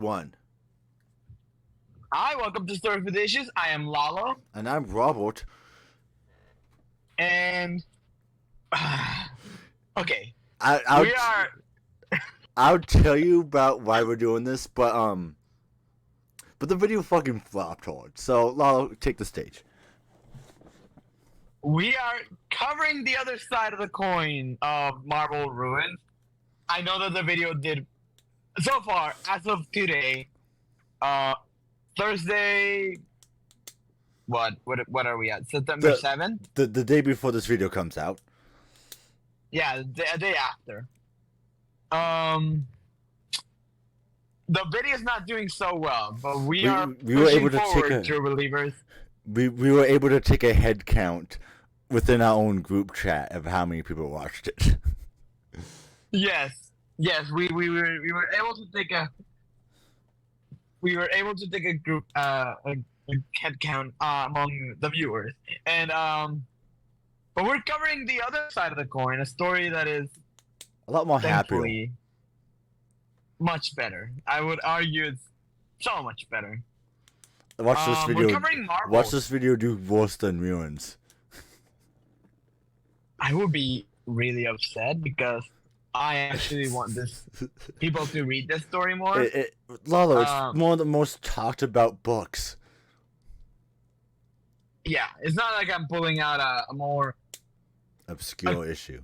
One. Hi, welcome to Story for the Issues. I am Lalo, And I'm Robert. and okay, I'll we are. I'll tell you about why we're doing this, but the video fucking flopped hard. So Lalo, take the stage. We are covering the other side of the coin of Marvel Ruins. I know that the video did so far as of today, Thursday. What are we at? September 7th? The day before this video comes out. Yeah, a day after. The video is not doing so well, but we are were able to forward, take a true believers. we were able to take a head count within our own group chat of how many people watched it. Yes, we were able to take a group a head count among the viewers, and but we're covering the other side of the coin, a story that is A lot more happy. thankfully much better. I would argue it's so much better. Watch this video. We're covering Marvel. Watch this video do worse than Ruins. I would be really upset because I actually want people to read this story more. Lalo, it's one of the most talked about books. Yeah, it's not like I'm pulling out a more obscure issue.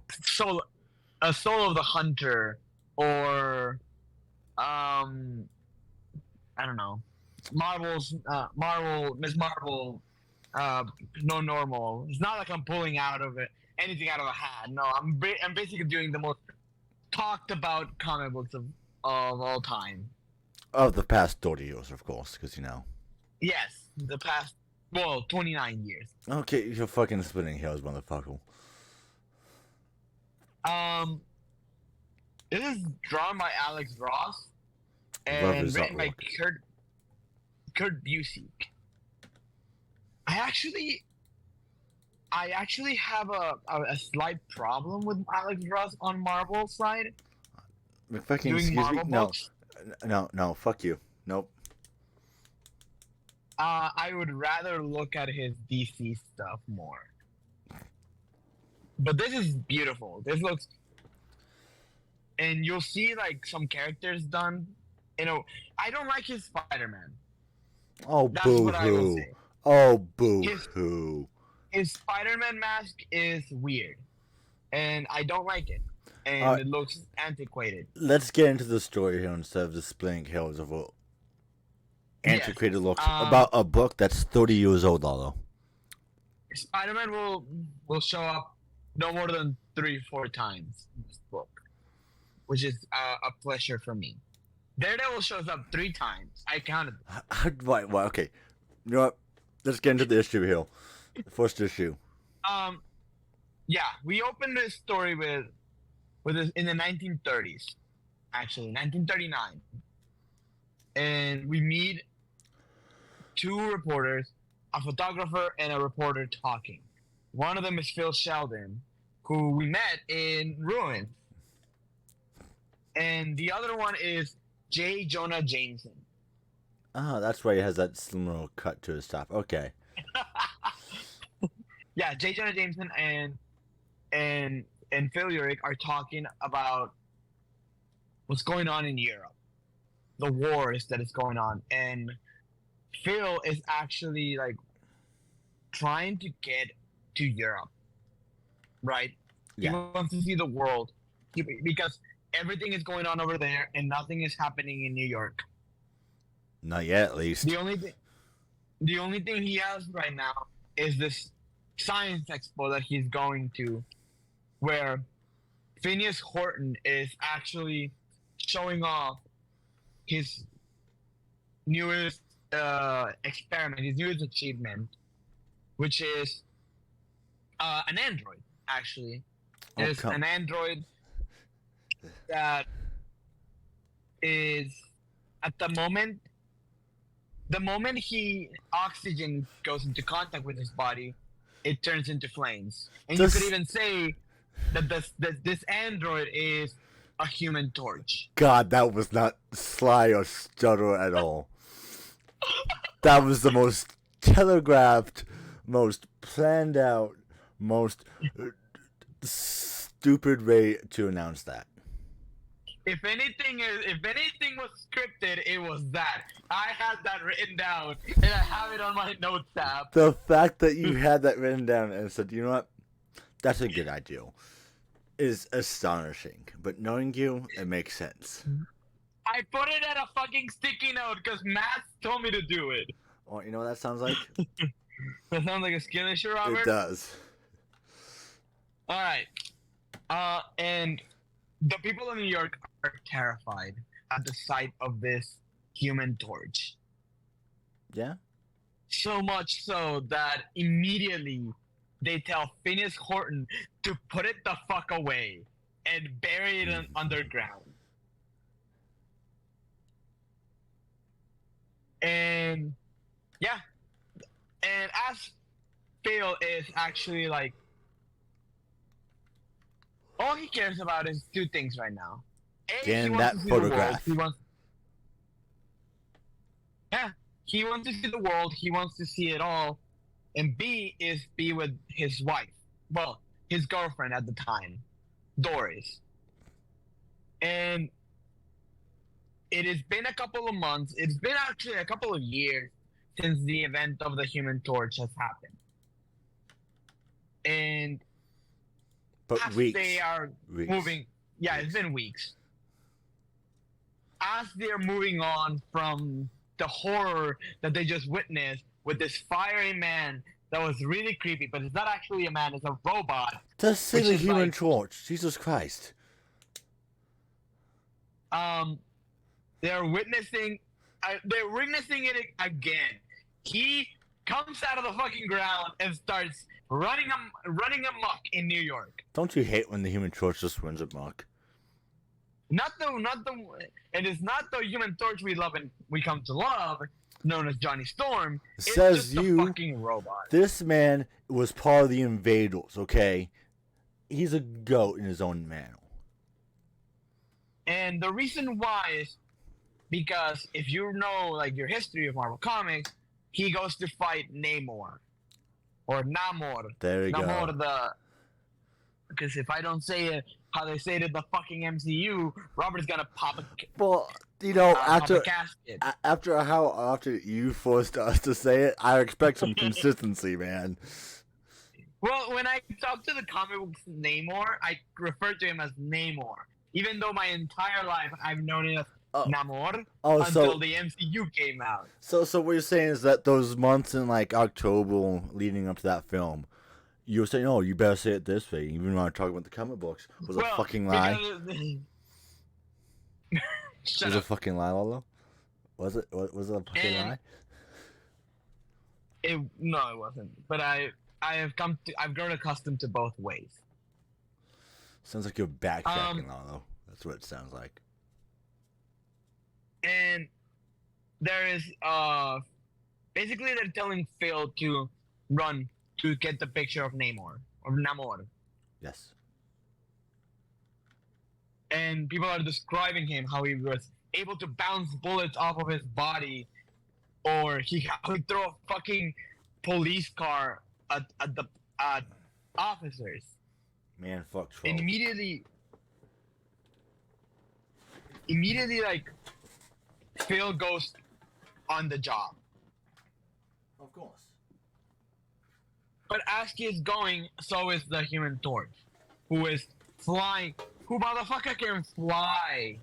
A Soul of the Hunter, or I don't know, Miss Marvel, No Normal. It's not like I'm pulling anything out of a hat. No, I'm basically doing the most talked about comic books of all time. Of the past 30 years, of course, because Yes, the past 29 years. Okay, you're fucking splitting hairs, motherfucker. This is drawn by Alex Ross and written by Kurt Busiek. I actually have a slight problem with Alex Ross on Marvel's side. Doing Marvel books. No, fuck you. Nope. I would rather look at his DC stuff more. But this is beautiful. This looks, and you'll see like some characters done. I don't like his Spider-Man. Oh, boo-hoo. Oh, boo-hoo. His Spider-Man mask is weird, and I don't like it. And it looks antiquated. Let's get into the story here instead of displaying hairs of antiquated looks about a book that's 30 years old, Lalo. Spider-Man will show up no more than 3-4 times in this book, which is a pleasure for me. Daredevil shows up 3 times. I counted them. Okay. You know what? Let's get into the issue here. The first issue. Yeah, we opened this story with this in the 1930s, actually 1939, and we meet 2 reporters, a photographer and a reporter talking. One of them is Phil Sheldon, who we met in Ruins, and the other one is J. Jonah Jameson. Oh, that's why he has that similar cut to his top. Okay. Yeah, J. Jonah Jameson and Phil Urick are talking about what's going on in Europe, the wars that is going on, and Phil is actually like trying to get to Europe, right? Yeah. He wants to see the world because everything is going on over there and nothing is happening in New York. Not yet, at least. The only thing he has right now is this science expo that he's going to, where Phineas Horton is actually showing off his newest experiment, his newest achievement, which is an android. Actually, it's an android that is at the moment oxygen goes into contact with his body, it turns into flames. And you could even say that this android is a Human Torch. God, that was not sly or stutter at all. That was the most telegraphed, most planned out, most stupid way to announce that. If anything was scripted, it was that. I had that written down, and I have it on my notes app. The fact that you had that written down and said, you know what, that's a good idea, is astonishing. But knowing you, it makes sense. I put it at a fucking sticky note because Matt told me to do it. Oh, you know what that sounds like? That sounds like a skill issue, Robert. It does. All right. And the people in New York are terrified at the sight of this Human Torch. Yeah? So much so that immediately they tell Phineas Horton to put it the fuck away and bury it underground. And yeah, and as Phil is actually like, all he cares about is two things right now. A, he Getting wants that to see the world. photograph. He wants to see the world. He wants to see it all. And B is be with his wife. Well, his girlfriend at the time, Doris. And it has been a couple of months. It's been actually a couple of years since the event of the Human Torch has happened. And But as weeks. they are Weeks. moving, yeah, it's been weeks. As they're moving on from the horror that they just witnessed with this fiery man that was really creepy, but it's not actually a man, it's a robot. Just say which the is Human like- Torch. Jesus Christ. They're witnessing it again. He comes out of the fucking ground and starts running amok in New York. Don't you hate when the Human Torch just runs amok? And it's not the Human Torch we love and we come to love, known as Johnny Storm. It's Says just you. a fucking robot. This man was part of the Invaders, okay? He's a goat in his own manner. And the reason why is because if you know like your history of Marvel Comics, he goes to fight Namor. Or Namor. There you Namor go. the... Because if I don't say it how they say it in the fucking MCU, Robert's gonna pop a, Well, you know, pop a casket. after you forced us to say it, I expect some consistency, man. Well, when I talk to the comic books Namor, I refer to him as Namor. Even though my entire life I've known it as Namor until the MCU came out. So what you're saying is that those months in like October leading up to that film, you were saying, "Oh, you better say it this way," even when I talk about the comic books, was a fucking lie. Shut was up. a fucking lie, Lalo? Was it? Was it a fucking lie? No, it wasn't. But I've grown accustomed to both ways. Sounds like you're backtracking, Lalo. That's what it sounds like. And there is basically they're telling Phil to run to get the picture of Namor or Namor. Yes. And people are describing him how he was able to bounce bullets off of his body, or he would throw a fucking police car at the officers. Man, fuck. And immediately, like Phil goes on the job. Of course. But as he is going, so is the Human Torch, who is flying. Who motherfucker can fly?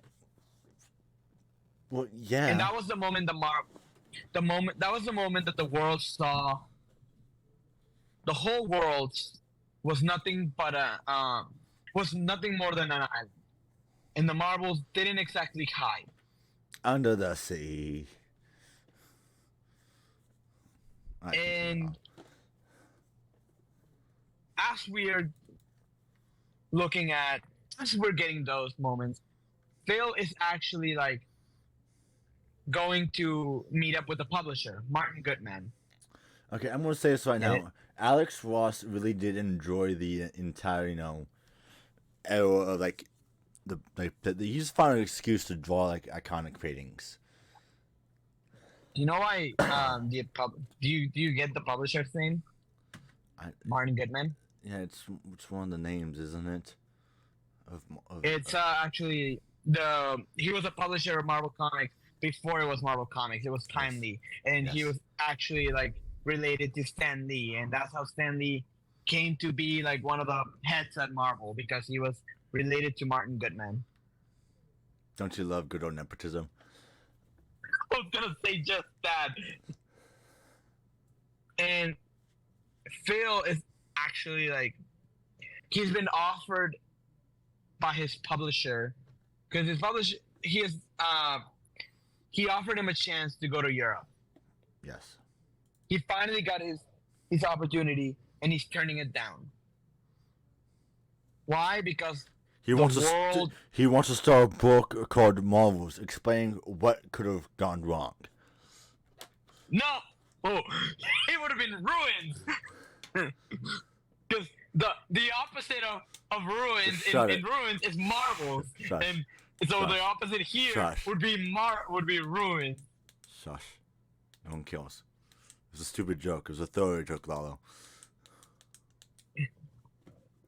Well, yeah. And that was the moment that was the moment that the world saw. The whole world was nothing but was nothing more than an island, and the marbles didn't exactly hide. Under the sea. And as we're getting those moments, Phil is actually like going to meet up with the publisher, Martin Goodman. Okay, I'm gonna say this right now. Alex Ross really did enjoy the entire, era of like he just found an excuse to draw like iconic paintings. Do you know why? Do you get the publisher's name? I, Martin Goodman. yeah, it's one of the names, isn't it? It's actually he was a publisher of Marvel Comics before it was Marvel Comics. It was Timely, and he was actually like related to Stan Lee, and that's how Stan Lee came to be like one of the heads at Marvel because he was related to Martin Goodman. Don't you love good old nepotism? I was gonna say just that. And Phil is actually like he's been offered by his publisher because his publisher he offered him a chance to go to Europe. Yes. He finally got his opportunity and he's turning it down. Why? Because he wants to start a book called Marvels, explaining what could have gone wrong. No, it would have been ruined. Because the opposite of ruins in ruins is marvels, and so the opposite here would be ruins. Shush! No one kills. It was a stupid joke. It was a throwaway joke, Lalo.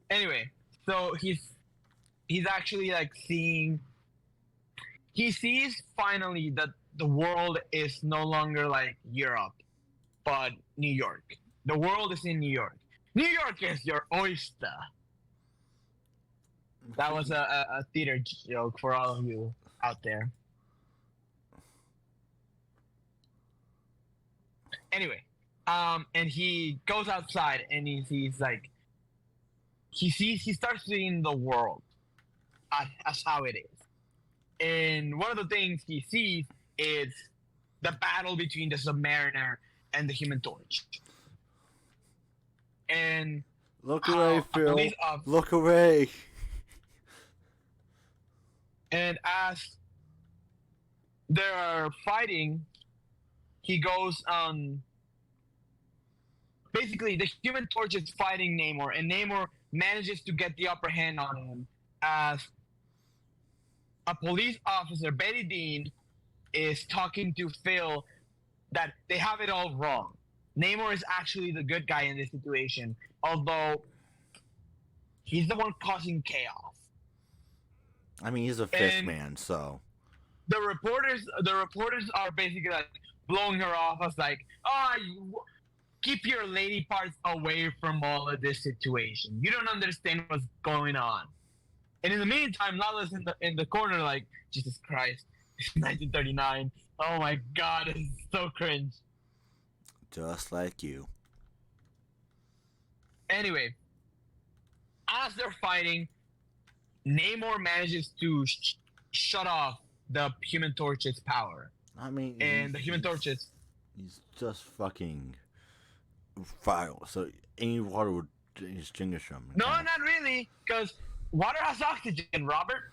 Anyway, so he's actually like seeing. He sees finally that the world is no longer like Europe, but New York. The world is in New York. New York is your oyster. That was a theater joke for all of you out there. Anyway, and he goes outside and he starts seeing the world as how it is. And one of the things he sees is the battle between the Submariner and the Human Torch. And look away, Phil. Look away. And as they're fighting, he goes on. Basically, the Human Torch is fighting Namor, and Namor manages to get the upper hand on him as a police officer, Betty Dean, is talking to Phil that they have it all wrong. Namor is actually the good guy in this situation, although he's the one causing chaos. I mean, he's a fifth man, so the reporters are basically like blowing her off as like, keep your lady parts away from all of this situation. You don't understand what's going on. And in the meantime, Lala's in the corner like, Jesus Christ, it's 1939. Oh my God, it's so cringe. Just like you. Anyway, as they're fighting, Namor manages to shut off the Human Torch's power. I mean, and the Human Torch's... He's just fucking fire, so any water would extinguish him. No, not really, because water has oxygen, Robert.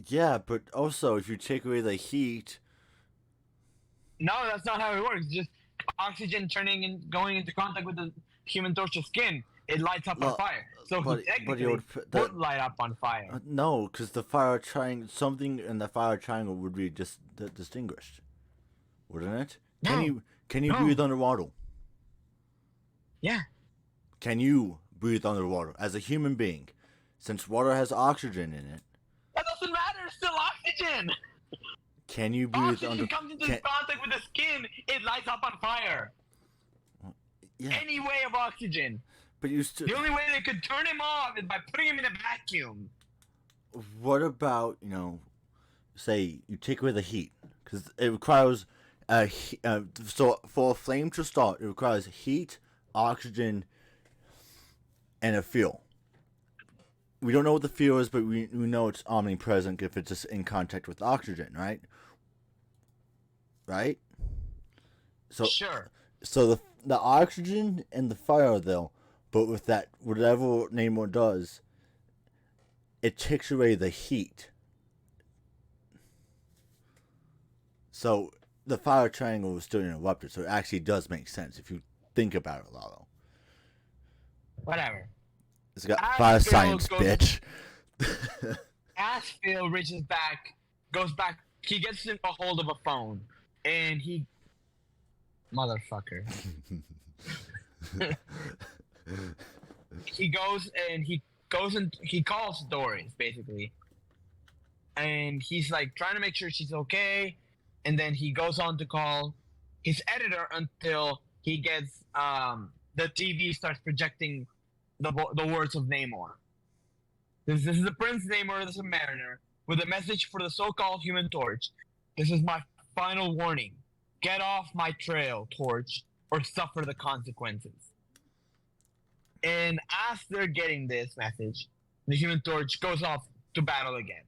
Yeah, but also, if you take away the heat... No, that's not how it works. Just oxygen going into contact with the Human Torch's skin. It lights up on fire. So technically, would light up on fire. No, because the fire triangle, something in the fire triangle would be just distinguished, wouldn't it? Can you breathe underwater? Yeah. Can you breathe underwater as a human being? Since water has oxygen in it. That doesn't matter. It's still oxygen. Can you breathe oxygen comes into contact with the skin. It lights up on fire. Yeah. Any way of oxygen. But the only way they could turn him off is by putting him in a vacuum. What about, say you take away the heat, because it requires so for a flame to start, it requires heat, oxygen, and a fuel. We don't know what the fuel is, but we know it's omnipresent if it's just in contact with oxygen, right? Right? So sure. So the oxygen and the fire though. But with that, whatever Namor does, it takes away the heat. So the fire triangle is still interrupted. So it actually does make sense if you think about it, Lalo. Whatever. It's got fire science, bitch. as Phil reaches back, goes back, he gets a hold of a phone, and he, motherfucker, he calls Doris basically, and he's like trying to make sure she's okay, and then he goes on to call his editor until he gets the TV starts projecting the words of Namor. This is the Prince Namor, this is a Mariner, with a message for the so-called Human Torch. This is my final warning. Get off my trail, Torch, or suffer the consequences. And as they're getting this message, the Human Torch goes off to battle again.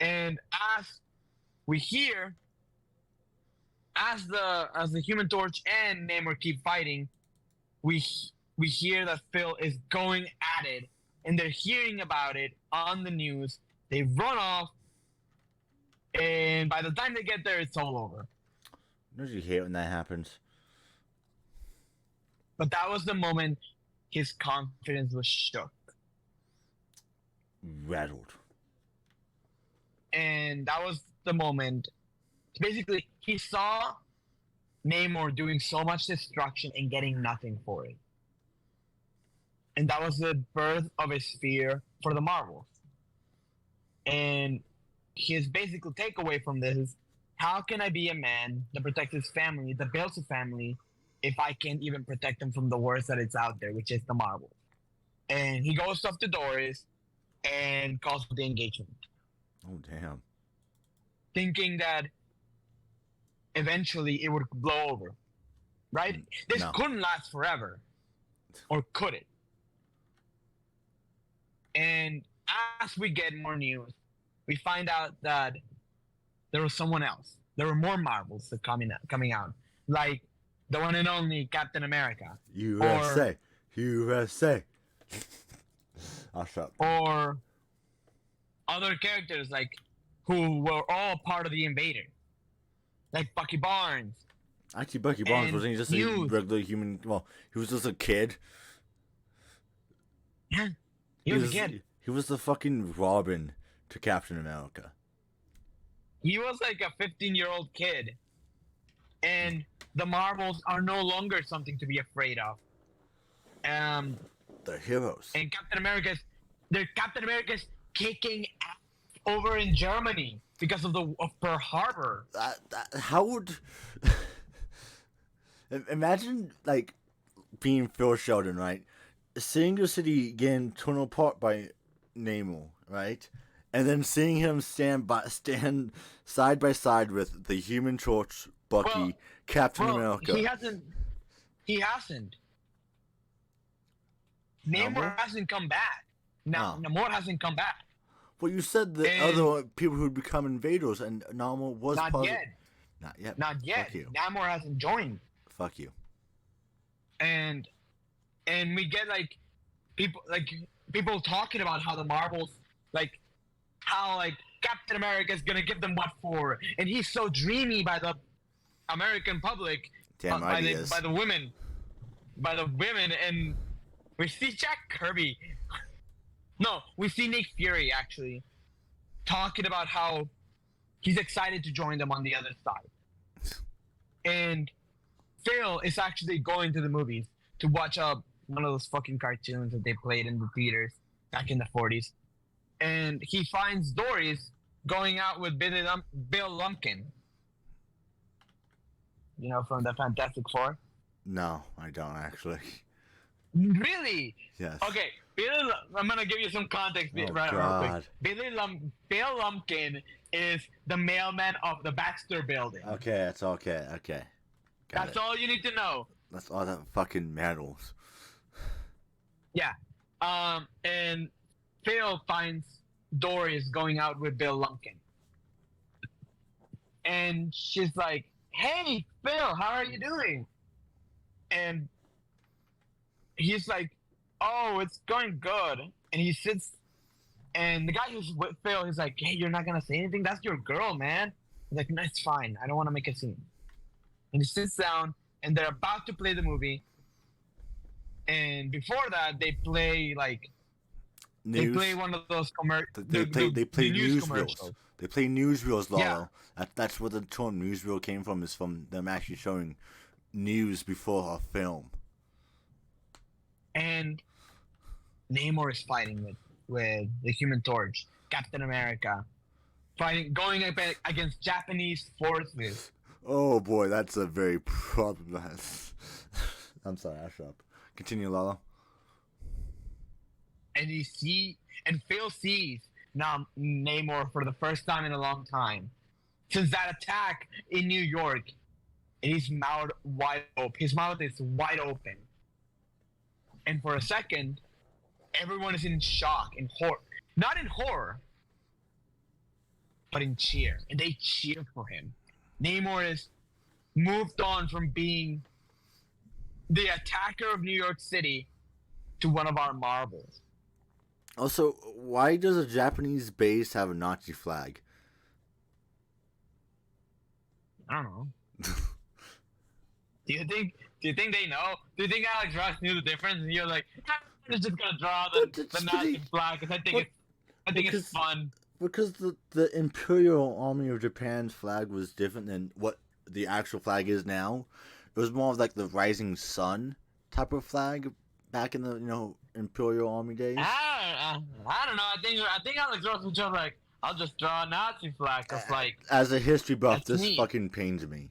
And as we hear, as the Human Torch and Namor keep fighting, we hear that Phil is going at it, and they're hearing about it on the news. They run off, and by the time they get there, it's all over. Don't you hate when that happens? But that was the moment his confidence was shook. Rattled. And that was the moment. Basically, he saw Namor doing so much destruction and getting nothing for it. And that was the birth of his fear for the Marvels. And his basic takeaway from this is, how can I be a man that protects his family, that builds a family, if I can't even protect them from the worst that is out there, which is the Marvels? And he goes up to Doris and calls for the engagement. Oh, damn. Thinking that eventually it would blow over. Right? This couldn't last forever. Or could it? And as we get more news, we find out that there was someone else. There were more Marvels that coming out. Like the one and only Captain America. USA. USA. I'll shut up. Or other characters like who were all part of the Invader. Like Bucky Barnes. Actually, Bucky Barnes wasn't he just a regular human? Well, he was just a kid. Yeah, he was a kid. He was the fucking Robin to Captain America. He was like a 15-year-old kid. And the Marvels are no longer something to be afraid of. They're heroes. And Captain America's kicking ass over in Germany because of Pearl Harbor. How would imagine like being Phil Sheldon, right? Seeing your city getting torn apart by Namor, right? And then seeing him stand side by side with the Human Torch, Bucky, Captain America. He hasn't. Namor hasn't come back. Namor hasn't come back. Well, you said the other people who'd become invaders, and Namor was not yet. Not yet. Not yet. Fuck you. Namor hasn't joined. Fuck you. And we get people talking about how the Marvels, how Captain America is gonna give them what for, and he's so dreamy by the American public, by the women, and we see Jack Kirby. No, we see Nick Fury actually talking about how he's excited to join them on the other side, and Phil is actually going to the movies to watch one of those fucking cartoons that they played in the theaters back in the 40s. And he finds Doris going out with Bill Lumpkin. You know, from the Fantastic Four? No, I don't actually. Really? Yes. Okay, I'm going to give you some context real quick. Bill Lumpkin is the mailman of the Baxter Building. Okay, that's okay. Okay. That's all you need to know. That's all that fucking matters. Yeah. And Phil finds Doris going out with Bill Lumpkin. And she's like, "Hey, Phil, how are you doing?" And he's like, "Oh, it's going good." And he sits, and the guy who's with Phil, he's like, "Hey, you're not going to say anything? That's your girl, man." He's like, "No, it's fine. I don't want to make a scene." And he sits down, and they're about to play the movie. And before that, they play They play news. one of those They the play news newsreels. commercials. They play newsreels, Yeah, Lalo. That's where the term newsreel came from. Is from them actually showing news before a film. and Namor is fighting with the Human Torch, Captain America, going up against Japanese forces. Oh boy, that's a very problem. I'm sorry, I shut up. Continue, Lalo. And Phil sees now Namor for the first time in a long time since that attack in New York, and his mouth wide open. His mouth is wide open, and for a second, everyone is in shock, in horror, not in horror, but in cheer, and they cheer for him. Namor is moved on from being the attacker of New York City to one of our marvels. Also, why does a Japanese base have a Nazi flag? I don't know. Do you think they know? Do you think Alex Ross knew the difference? And you're like, I'm just gonna draw the Nazi flag because I think it's fun. Because the Imperial Army of Japan's flag was different than what the actual flag is now. It was more of like the rising sun type of flag back in the Imperial Army days. I don't know. I think Alex Ross was just like, I'll just draw a Nazi flag because like as a history buff, this neat. fucking pains me.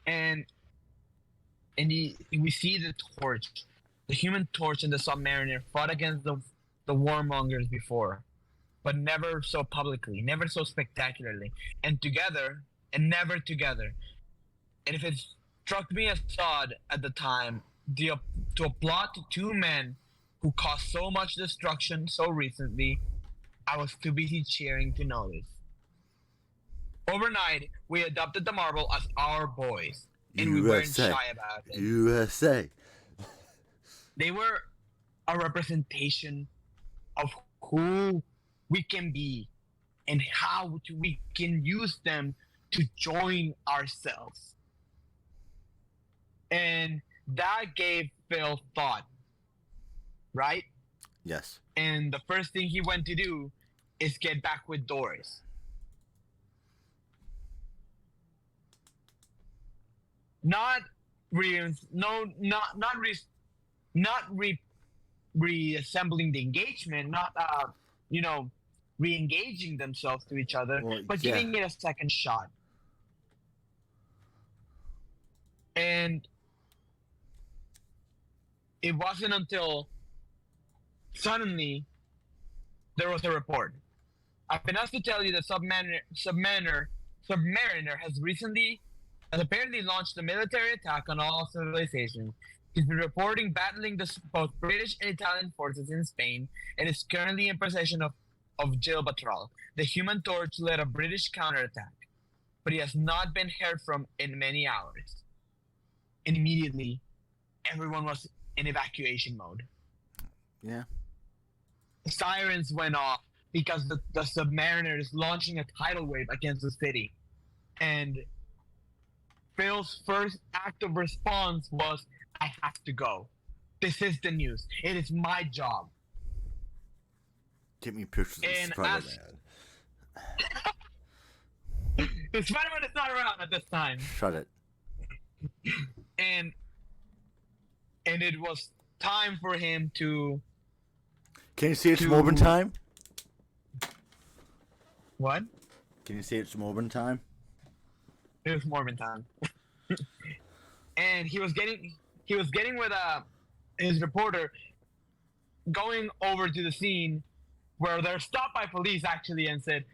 And we see the Torch, the Human Torch, and the Submariner fought against the warmongers before, but never so publicly, never so spectacularly, and never together. And if it struck me as odd at the time, to applaud to two men who caused so much destruction so recently, I was too busy cheering to notice. Overnight, we adopted the Marvel as our boys, and we weren't shy about it. USA. They were a representation of who we can be and how we can use them to join ourselves. And that gave Phil thought, right? Yes. And the first thing he went to do is get back with Doris. Not reassembling the engagement, not re-engaging themselves to each other, but giving it a second shot. And it wasn't until suddenly there was a report. I've been asked to tell you that Submariner has apparently launched a military attack on all civilizations. He's been reporting battling both British and Italian forces in Spain and is currently in possession of Gilbatral. The Human Torch led a British counterattack, but he has not been heard from in many hours. And immediately, everyone was in evacuation mode. Yeah. Sirens went off because the Submariner is launching a tidal wave against the city. And Phil's first act of response was, I have to go. This is the news. It is my job. Get me pictures of Spider-Man. Spider-Man is not around at this time. Shut it. And it was time for him to... Can you see it's Morbin time? What? Can you see it's Morbin time? It was Morbin time. And he was getting with his reporter, going over to the scene where they're stopped by police actually and said,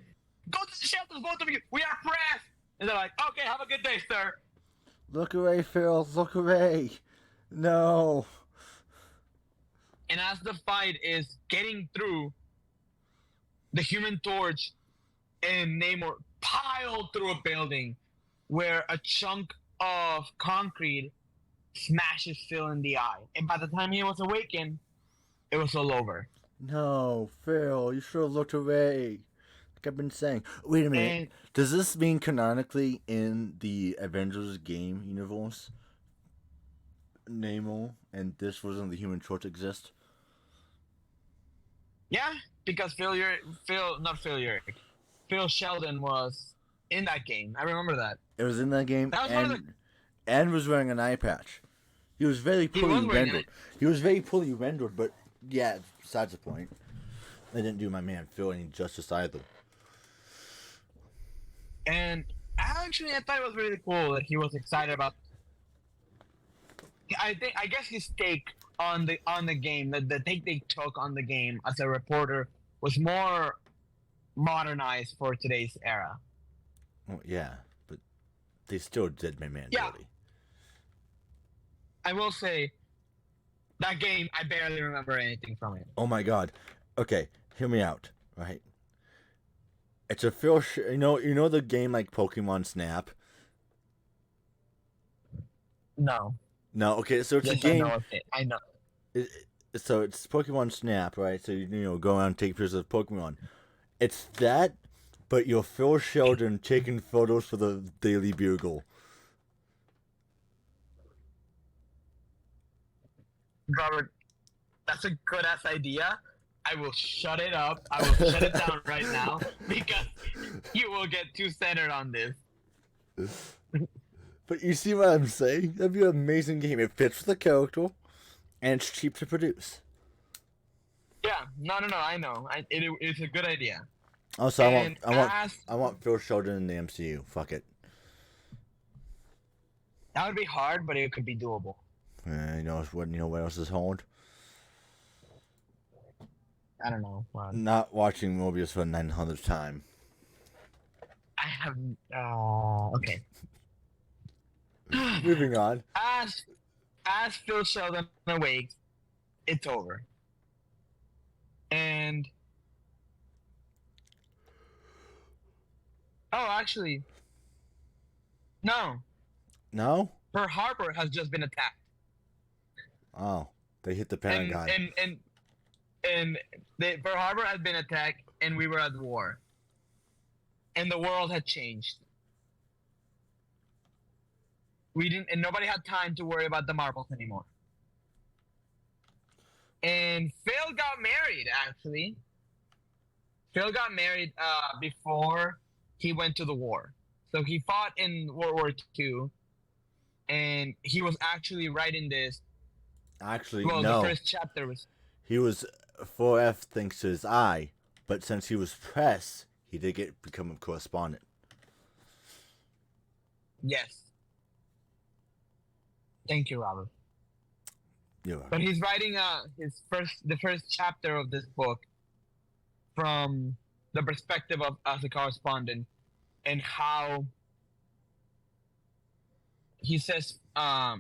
"Go to the shelters, both of you. We are pressed." And they're like, "Okay, have a good day, sir." Look away, Phil. Look away. No. And as the fight is getting through, the Human Torch and Namor piled through a building where a chunk of concrete smashes Phil in the eye. And by the time he was awakened, it was all over. No, Phil, you should have looked away. Like I've been saying. Wait a minute. Does this mean canonically in the Avengers game universe, Namor and this version of the Human Torch exist? Yeah, because Phil Sheldon was in that game. I remember that. It was in that game, That was one of the. and was wearing an eye patch. He was very He poorly was wearing rendered. it. He was very poorly rendered, but yeah, besides the point. They didn't do my man Phil any justice either. And actually, I thought it was really cool that he was excited about. I guess his take on the game, the take they took on the game as a reporter was more modernized for today's era. Well, yeah, but they still did my man Yeah, dirty. I will say that game. I barely remember anything from it. Oh my god. Okay, hear me out. Right. It's a Phil. You know the game like Pokemon Snap. No. No. Okay, so it's a Yes, I game. know it. I know. It, so it's Pokemon Snap, right? So go around and take pictures of Pokemon. It's that, but you're Phil Sheldon taking photos for the Daily Bugle. Robert, that's a good ass idea. I will shut it up. I will shut it down right now because you will get too centered on this. But you see what I'm saying? That'd be an amazing game. It fits with the character, and it's cheap to produce. Yeah, no, I know. It's a good idea. Also, And I want Phil Sheldon in the MCU. Fuck it. that would be hard, but it could be doable. What else is hard? I don't know. Well, Not watching Mobius for the 900th time. I have. Okay. Moving on. As Phil Sheldon awakes, it's over. And actually, no. No? Pearl Harbor has just been attacked. Oh, they hit the And Pentagon. Pearl Harbor had been attacked, and we were at war, and the world had changed. We didn't, and nobody had time to worry about the marbles anymore. And Phil got married. Actually, Phil got married before he went to the war. So he fought in World War II, and he was actually writing this. Actually, Well, no. the first chapter was. He was 4F thanks to his eye, but since he was press, he did become a correspondent. Yes. Thank you, Robert. You are. But he's writing the first chapter of this book from the perspective of as a correspondent, and how he says that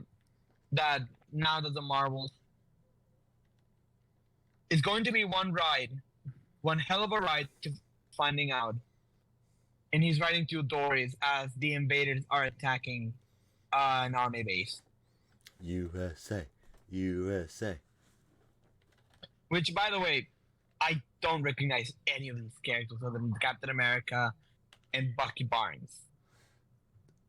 now that the marbles is going to be one hell of a ride to finding out. And he's writing to Doris as the invaders are attacking an army base. USA. USA. Which, by the way, I don't recognize any of these characters other than Captain America and Bucky Barnes.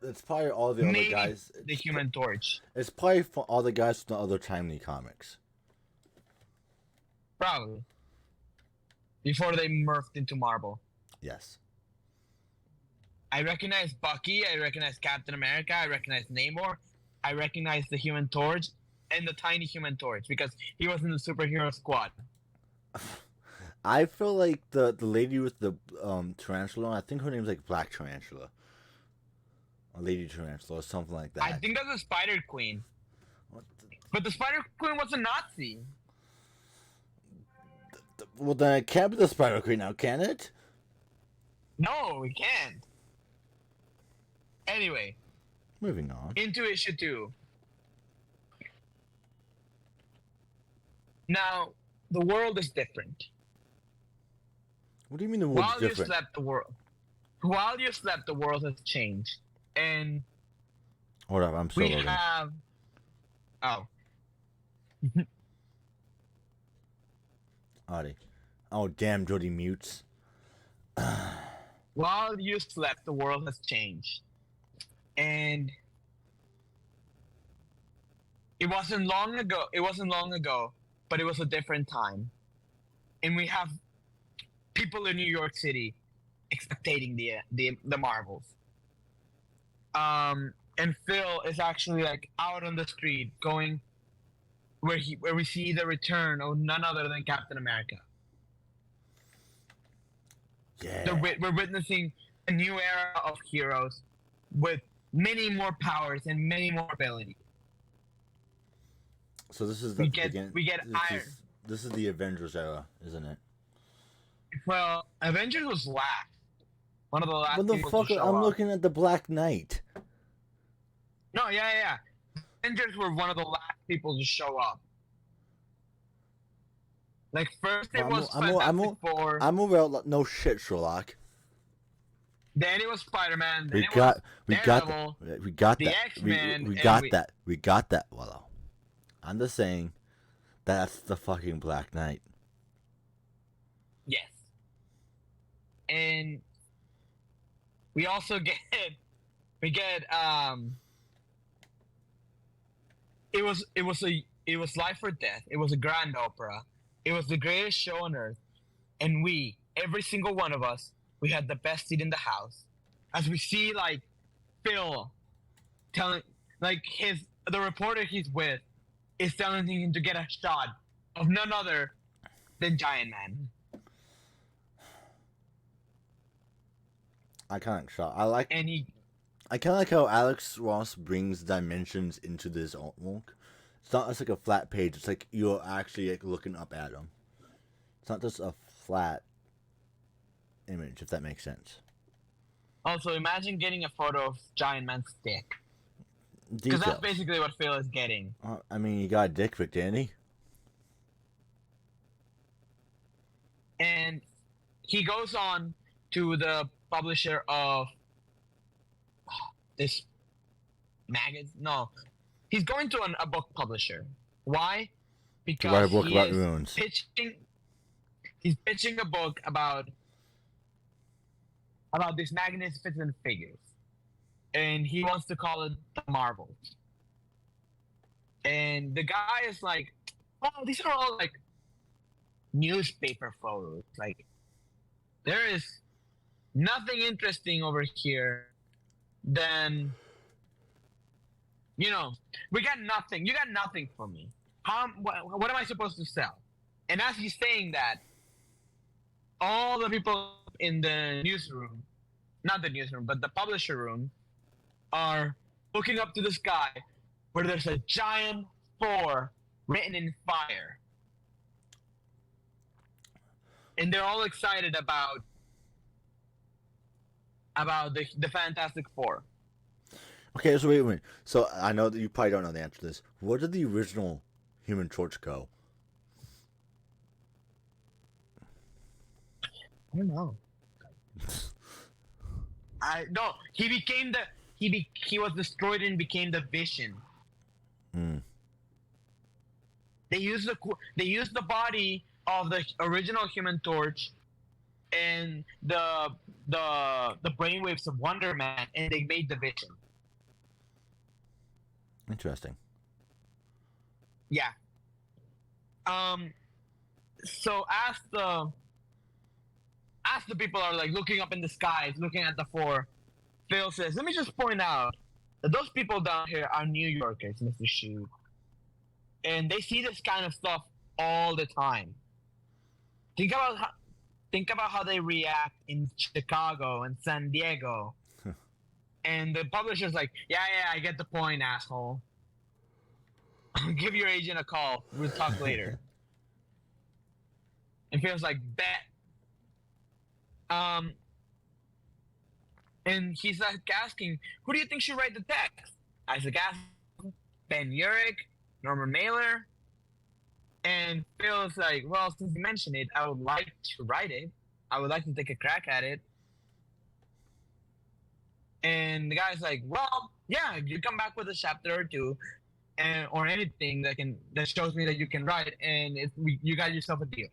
It's probably all the Maybe other guys. the Human Torch. It's probably for all the guys from the other Timely comics. Probably. Before they morphed into Marvel. Yes. I recognize Bucky, I recognize Captain America, I recognize Namor, I recognize the Human Torch, and the tiny Human Torch, because he was in the superhero squad. I feel like the lady with the tarantula, I think her name's like Black Tarantula. Or Lady Tarantula or something like that. I think that's the Spider Queen. What But the Spider Queen was a Nazi. well, then it can't be the Spider Queen now, can it? No, we can't. Anyway, Moving on. into issue 2. Now, the world is different. What do you mean the world's While different? While you slept, the world has changed. And Hold up, I'm still we loading. have... Oh. Alrighty. Oh, damn, Jody mutes. While you slept, the world has changed. And it wasn't long ago, but it was a different time. and we have people in New York City spectating the Marvels. And Phil is actually like out on the street going where we see the return of none other than Captain America. Yeah. We're witnessing a new era of heroes with many more powers and many more abilities. So this is we get Iron. This is the Avengers era, isn't it? Well, Avengers was last. One of the last. Motherfucker, I'm looking at the Black Knight. No, yeah. Avengers were one of the last people to show up. Like first it was Fantastic Four. I'm over. No shit, Sherlock. Then it was Spider-Man. We got that. The X-Men. We got that. Lalo. I'm just saying, that's the fucking Black Knight. Yes. And we also get it was life or death. It was a grand opera. It was the greatest show on earth, and every single one of us, we had the best seat in the house. As we see, like, Phil telling, like, the reporter he's with is telling him to get a shot of none other than Giant Man. I kind of shot. I kind of like how Alex Ross brings dimensions into this artwork. It's not just like a flat page. It's like you're actually like looking up at him. It's not just a flat image, if that makes sense. Also, imagine getting a photo of Giant Man's dick. Because that's basically what Phil is getting. I mean, you got a dick pic, didn't he? And he goes on to the publisher of this magazine. No. He's going to a book publisher. Why? Because write a book about runes. He's pitching a book about these magnificent figures. And he wants to call it the Marvels. And the guy is like, oh, these are all like newspaper photos. Like, there is nothing interesting over here than, we got nothing. You got nothing for me. What am I supposed to sell? And as he's saying that, all the people in the newsroom, not the newsroom, but the publisher room, are looking up to the sky where there's a giant 4 written in fire. And they're all excited about the Fantastic Four. Okay, so wait a minute. So I know that you probably don't know the answer to this. Where did the original Human Torch go? I don't know. No. He was destroyed and became the Vision. They used the body of the original Human Torch and the brainwaves of Wonder Man, and they made the Vision. Interesting. Yeah. So as the people are like looking up in the skies, looking at the 4, Phil says, "Let me just point out that those people down here are New Yorkers, Mr. Shu, and they see this kind of stuff all the time. Think about how they react in Chicago and San Diego." And the publisher's like, yeah, I get the point, asshole. Give your agent a call. We'll talk later. And Phil's like, bet. And he's like asking, who do you think should write the text? Isaac Asimov, Ben Urich, Norman Mailer. And Phil's like, well, since you mentioned it, I would like to write it. I would like to take a crack at it. And the guy's like, well, yeah, you come back with a chapter or 2, or anything that shows me that you can write, and you got yourself a deal.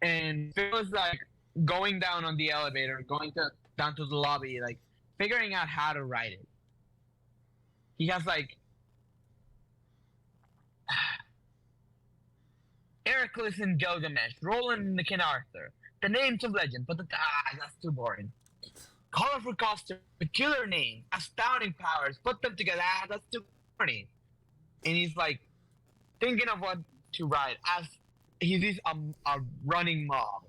And Phil is like going down on the elevator, down to the lobby, like figuring out how to write it. He has like Heracles and Gilgamesh, Roland and the King Arthur, the names of legend, but that's too boring. Colorful costume, peculiar name, astounding powers, put them together, that's too corny. And he's like thinking of what to write as he sees a running mob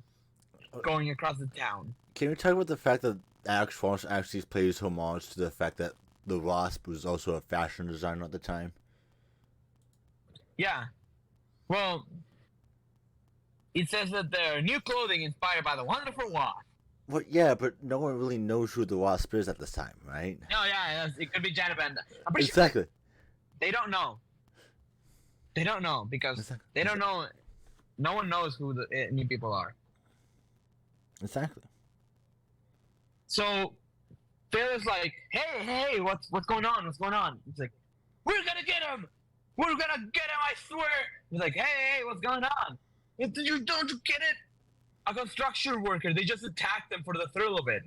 going across the town. Can we talk about the fact that Alex Force actually plays homage to the fact that the Wasp was also a fashion designer at the time? Yeah. Well, it says that their new clothing inspired by the wonderful Wasp. Well, yeah, but no one really knows who the Wasp is at this time, right? No, yeah, it could be Janet Benda. I'm pretty Exactly. sure they don't know. They don't know because they don't know. No one knows who the new people are. Exactly. So Phil is like, hey, what's going on? What's going on? He's like, we're gonna get him. We're gonna get him. I swear. He's like, hey, what's going on? You don't get it? A construction worker. They just attacked them for the thrill of it.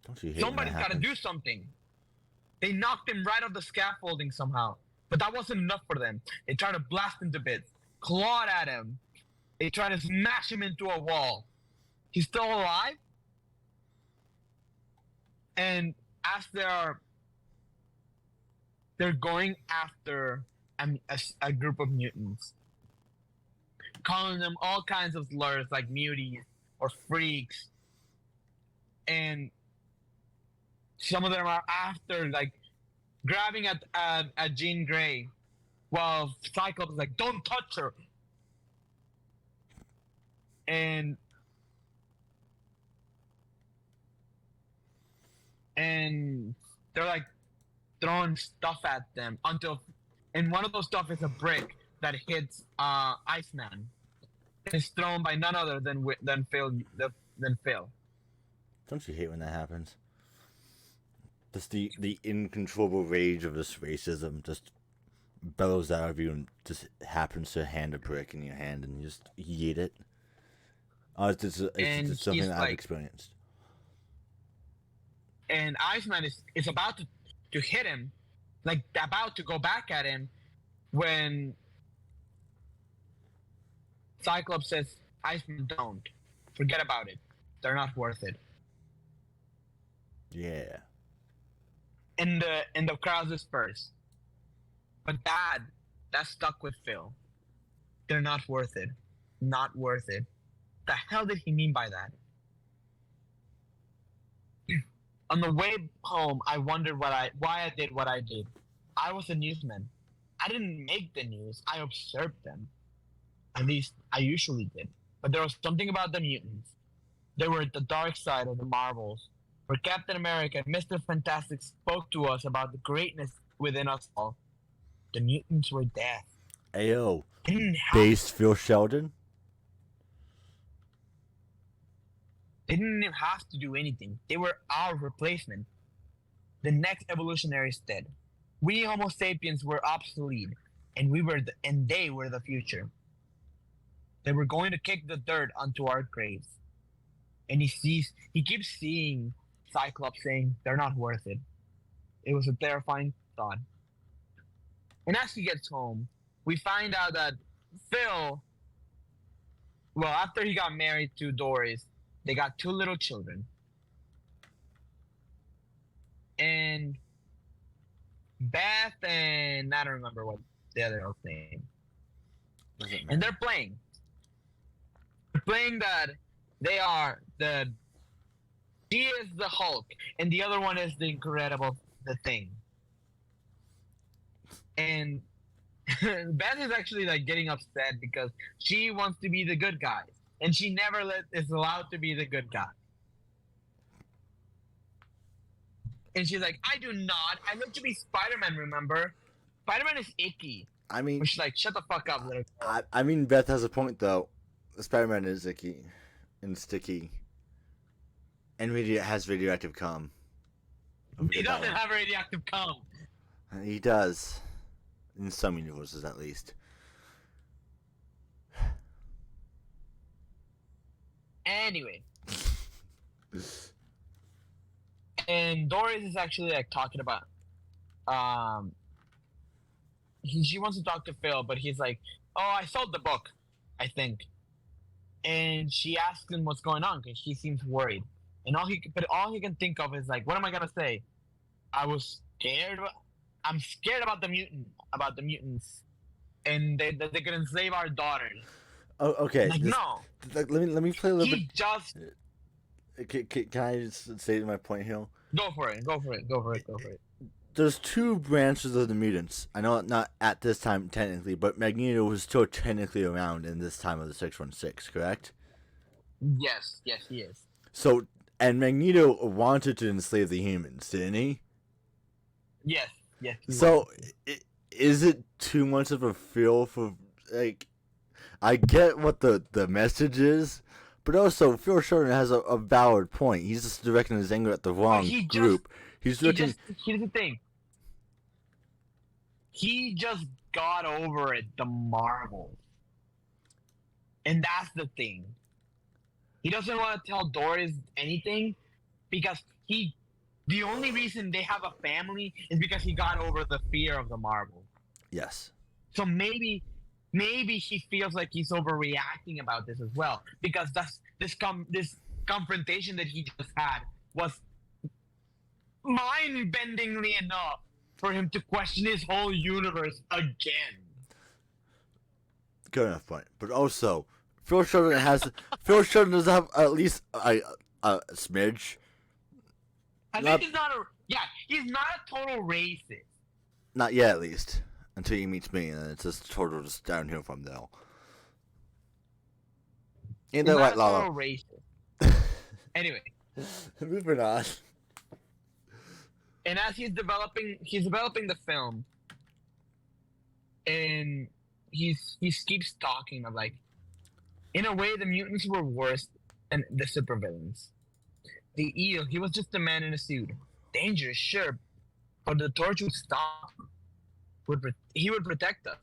Don't you hate Somebody's got to do something. They knocked him right off the scaffolding somehow, but that wasn't enough for them. They tried to blast him to bits, clawed at him. They tried to smash him into a wall. He's still alive. And as they're going after a group of mutants, calling them all kinds of slurs like muties or freaks, and some of them are after like grabbing at Jean Grey, while Cyclops is like, "Don't touch her," and they're like throwing stuff at them and one of those stuff is a brick that hits Iceman. It's thrown by none other than Phil. Don't you hate when that happens? Just the incontrollable rage of this racism just bellows out of you and just happens to hand a brick in your hand and you just eat it. Oh, it's just something that I've experienced. And Iceman is about to hit him, like about to go back at him, when Cyclops says, "Iceman, don't. Forget about it. They're not worth it." Yeah. And the crowd dispersed. But that stuck with Phil. They're not worth it. Not worth it. The hell did he mean by that? On the way home, I wondered why I did what I did. I was a newsman. I didn't make the news. I observed them. At least I usually did. But there was something about the mutants. They were the dark side of the Marvels, where Captain America and Mr. Fantastic spoke to us about the greatness within us all. The mutants were death. Ayo. Based Phil Sheldon? They didn't even have to do anything. They were our replacement. The next evolutionaries did. We Homo sapiens were obsolete, and they were the future. They were going to kick the dirt onto our graves. And he keeps seeing Cyclops saying they're not worth it. It was a terrifying thought. And as he gets home, we find out that Phil, well, after he got married to Doris, they got 2 little children. And Beth and I don't remember what the other girl's name. And they're playing. They're playing that she is the Hulk and the other one is the Thing. And Beth is actually like getting upset because she wants to be the good guy. And she never is allowed to be the good guy. And she's like, I do not. I live to be Spider-Man, remember? Spider-Man is icky. I mean... She's like, shut the fuck up, little girl. I mean, Beth has a point, though. Spider-Man is icky and sticky. And has radioactive cum. He doesn't have radioactive cum. He does. In some universes, at least. Anyway. And Doris is actually like talking about she wants to talk to Phil, but he's like, "Oh, I sold the book. I think. And she asks him what's going on because she seems worried. And all he can think of is like, what am I gonna say? I was scared. I'm scared about the mutants, and they could enslave our daughters. Oh, okay. Like, no, Let me play a little bit. he just Can I just say my point here? go for it. Go for it. Go for it. Go for it. There's two branches of the mutants. I know not at this time technically, but Magneto was still technically around in this time of the 616, correct? Yes, yes, he is. So, and Magneto wanted to enslave the humans, didn't he? Yes, yes. So, is it too much of a feel for, like, I get what the message is, but also Phil Sheldon has a valid point. He's just directing his anger at the wrong group. He's directing. Here's the thing. He just got over it, the Marvels. And that's the thing. He doesn't want to tell Doris anything because the only reason they have a family is because he got over the fear of the Marvel. Yes. So maybe he feels like he's overreacting about this as well because this confrontation that he just had was mind-bendingly enough for him to question his whole universe again. Good enough point. But also, Phil Sheldon does have at least a smidge. I think he's not a total racist. Not yet, at least. Until he meets me, and it's just total just downhill from there. Ain't that right, Lalo? Total racist. Anyway. Moving on. And as he's developing the film, and he keeps talking of like, in a way, the mutants were worse than the supervillains. The eel, he was just a man in a suit, dangerous, sure, but the torch would stop. He would protect us.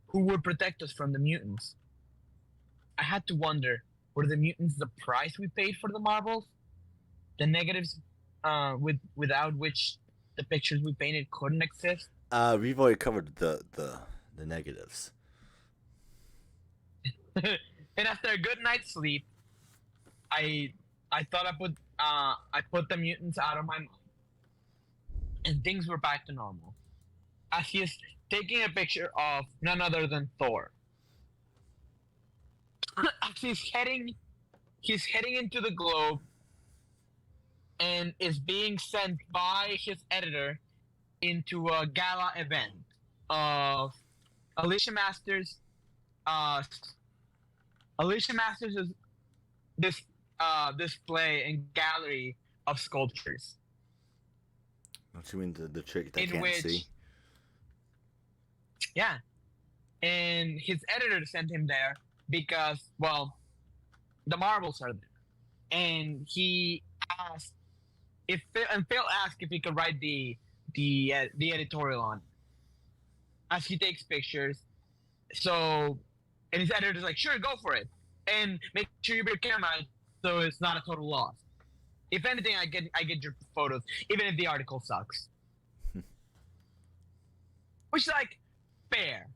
Who would protect us from the mutants? I had to wonder, were the mutants the price we paid for the Marvels? The negatives without which the pictures we painted couldn't exist? We've already covered the negatives. And after a good night's sleep, I thought I put the mutants out of my mind, and things were back to normal. As he is taking a picture of none other than Thor. As he's heading into the globe, and is being sent by his editor into a gala event of Alicia Masters. Alicia Masters is this display and gallery of sculptures. Don't you mean the trick that can't see? Yeah, and his editor sent him there because, well, the Marvels are there, and he asked Phil asked if he could write the editorial on it. As he takes pictures. So, and his editor's like, sure, go for it, and make sure you bring your camera so it's not a total loss. If anything, I get your photos, even if the article sucks. Which, like, fair,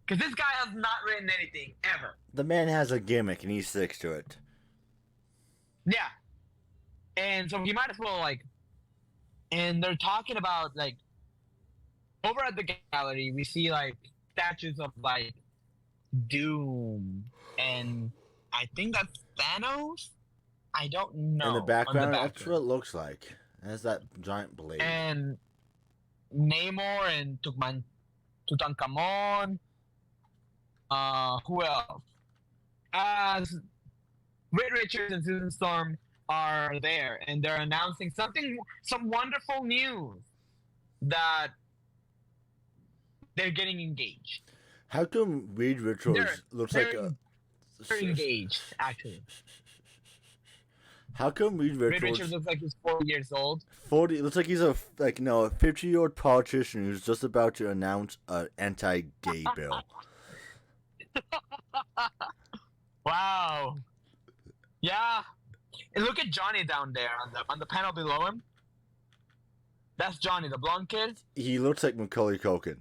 because this guy has not written anything ever. The man has a gimmick and he sticks to it. Yeah. And so he might as well, like, and they're talking about, like, over at the gallery, we see, like, statues of, like, Doom, and I think that's Thanos? I don't know. In the background, that's what it looks like. It has that giant blade. And Namor and Tutankhamun. Who else? As Reed Richards and Susan Storm are there, and they're announcing some wonderful news that they're getting engaged. How come Reed Richards looks like a... They're engaged, actually. How come Reed Richards looks like he's 40 years old? 40 looks like he's a 50-year-old politician who's just about to announce an anti-gay bill. Wow. Yeah. And look at Johnny down there on the panel below him. That's Johnny, the blonde kid. He looks like Macaulay Culkin.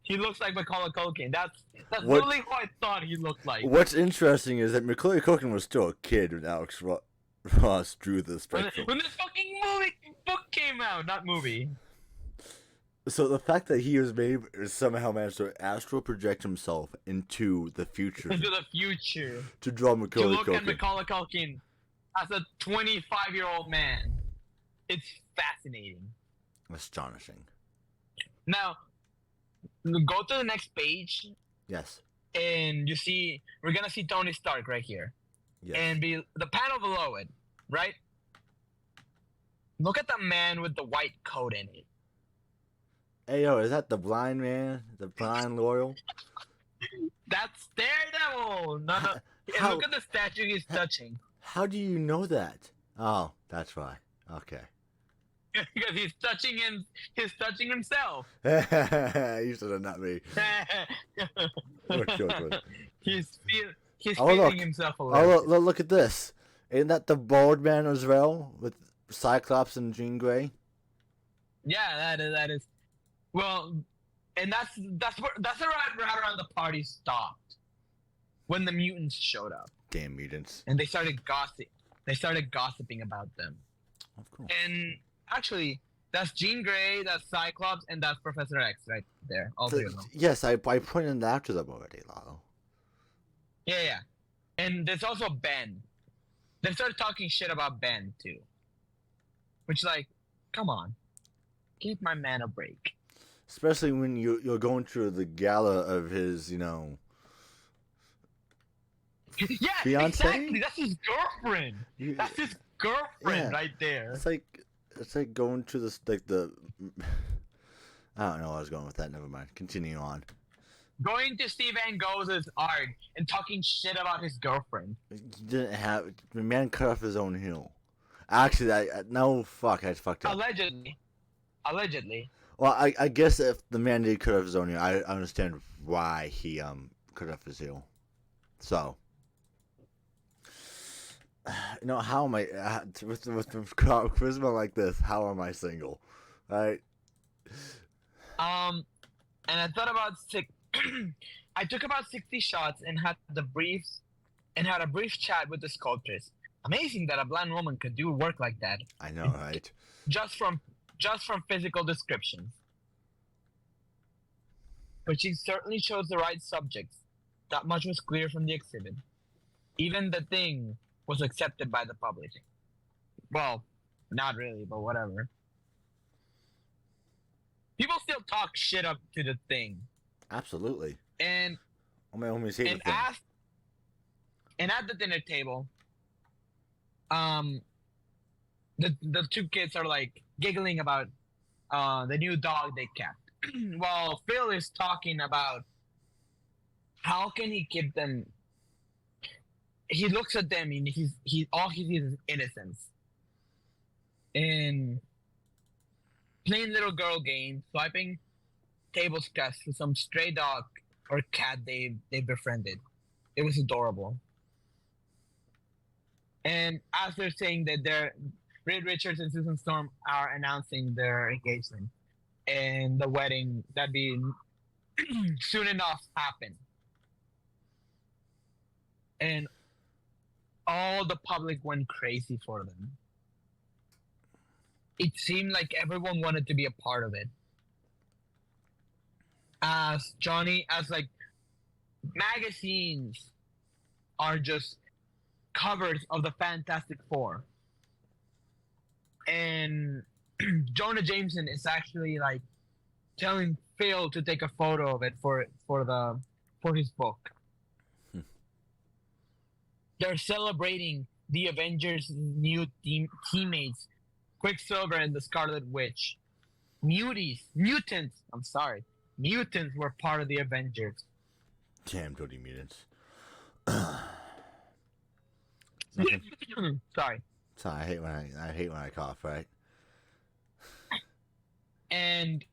He looks like Macaulay Culkin. That's What literally who I thought he looked like. What's interesting is that Macaulay Culkin was still a kid when Alex Ross drew this film. When this fucking book came out, not movie. So the fact that he was somehow managed to astral project himself into the future Into the future. to draw To Macaulay look Culkin. at Macaulay Culkin as a 25-year-old man. It's fascinating. Astonishing. Now, go to the next page, Yes. and we're gonna see Tony Stark right here, Yes. and the panel below it, right? Look at the man with the white coat in it. Hey yo, is that the blind man? The blind loyal? That's Daredevil. No. And look at the statue he's touching. How do you know that? Oh, that's why. Okay. Because he's touching him. He's touching himself. You said it, not me. He's Oh, feeling look. himself a Oh, little. look at this. Isn't that the bald man as well with Cyclops and Jean Grey? Yeah, that is. Well, and that's around the party stopped when the mutants showed up. Damn mutants. And they started gossiping about them. Of course. And actually, that's Jean Grey, that's Cyclops, and that's Professor X right there. All three of them. Yes, I pointed that out to them already, Lalo. Yeah. And there's also Ben. They started talking shit about Ben too. Which, like, come on. Give my man a break. Especially when you're going through the gala of his, Yeah, fiancé? exactly. That's his girlfriend. That's his girlfriend right there. It's like going to this I don't know where I was going with that. Never mind. Continue on. Going to Steve Van Gogh's art and talking shit about his girlfriend. He didn't have the man cut off his own heel. Actually, I fucked up. Allegedly. Well, I guess if the man did cut off his own heel, I understand why he cut off his heel. So, how am I with charisma like this? How am I single? Right? And I thought about I took about 60 shots and had a brief chat with the sculptress. Amazing that a blind woman could do work like that. I know, right? Just from physical descriptions. But she certainly chose the right subjects. That much was clear from the exhibit. Even the thing was accepted by the public. Well, not really, but whatever. People still talk shit up to the thing. Absolutely. And all my homies hate the thing. And at the dinner table, the two kids are like giggling about the new dog they kept. While Phil is talking about how can he keep them. He looks at them and all he sees is innocence. And playing little girl games, swiping table scraps for some stray dog or cat they befriended. It was adorable. And as they're saying that Reed Richards and Susan Storm are announcing their engagement and the wedding that be soon enough happen. And all the public went crazy for them. It seemed like everyone wanted to be a part of it. As magazines are just covers of the Fantastic Four. And Jonah Jameson is actually like telling Phil to take a photo of it for his book. They're celebrating the Avengers' new teammates, Quicksilver and the Scarlet Witch. Mutants were part of the Avengers. Damn dirty mutants. Sorry. I hate when I cough, right? And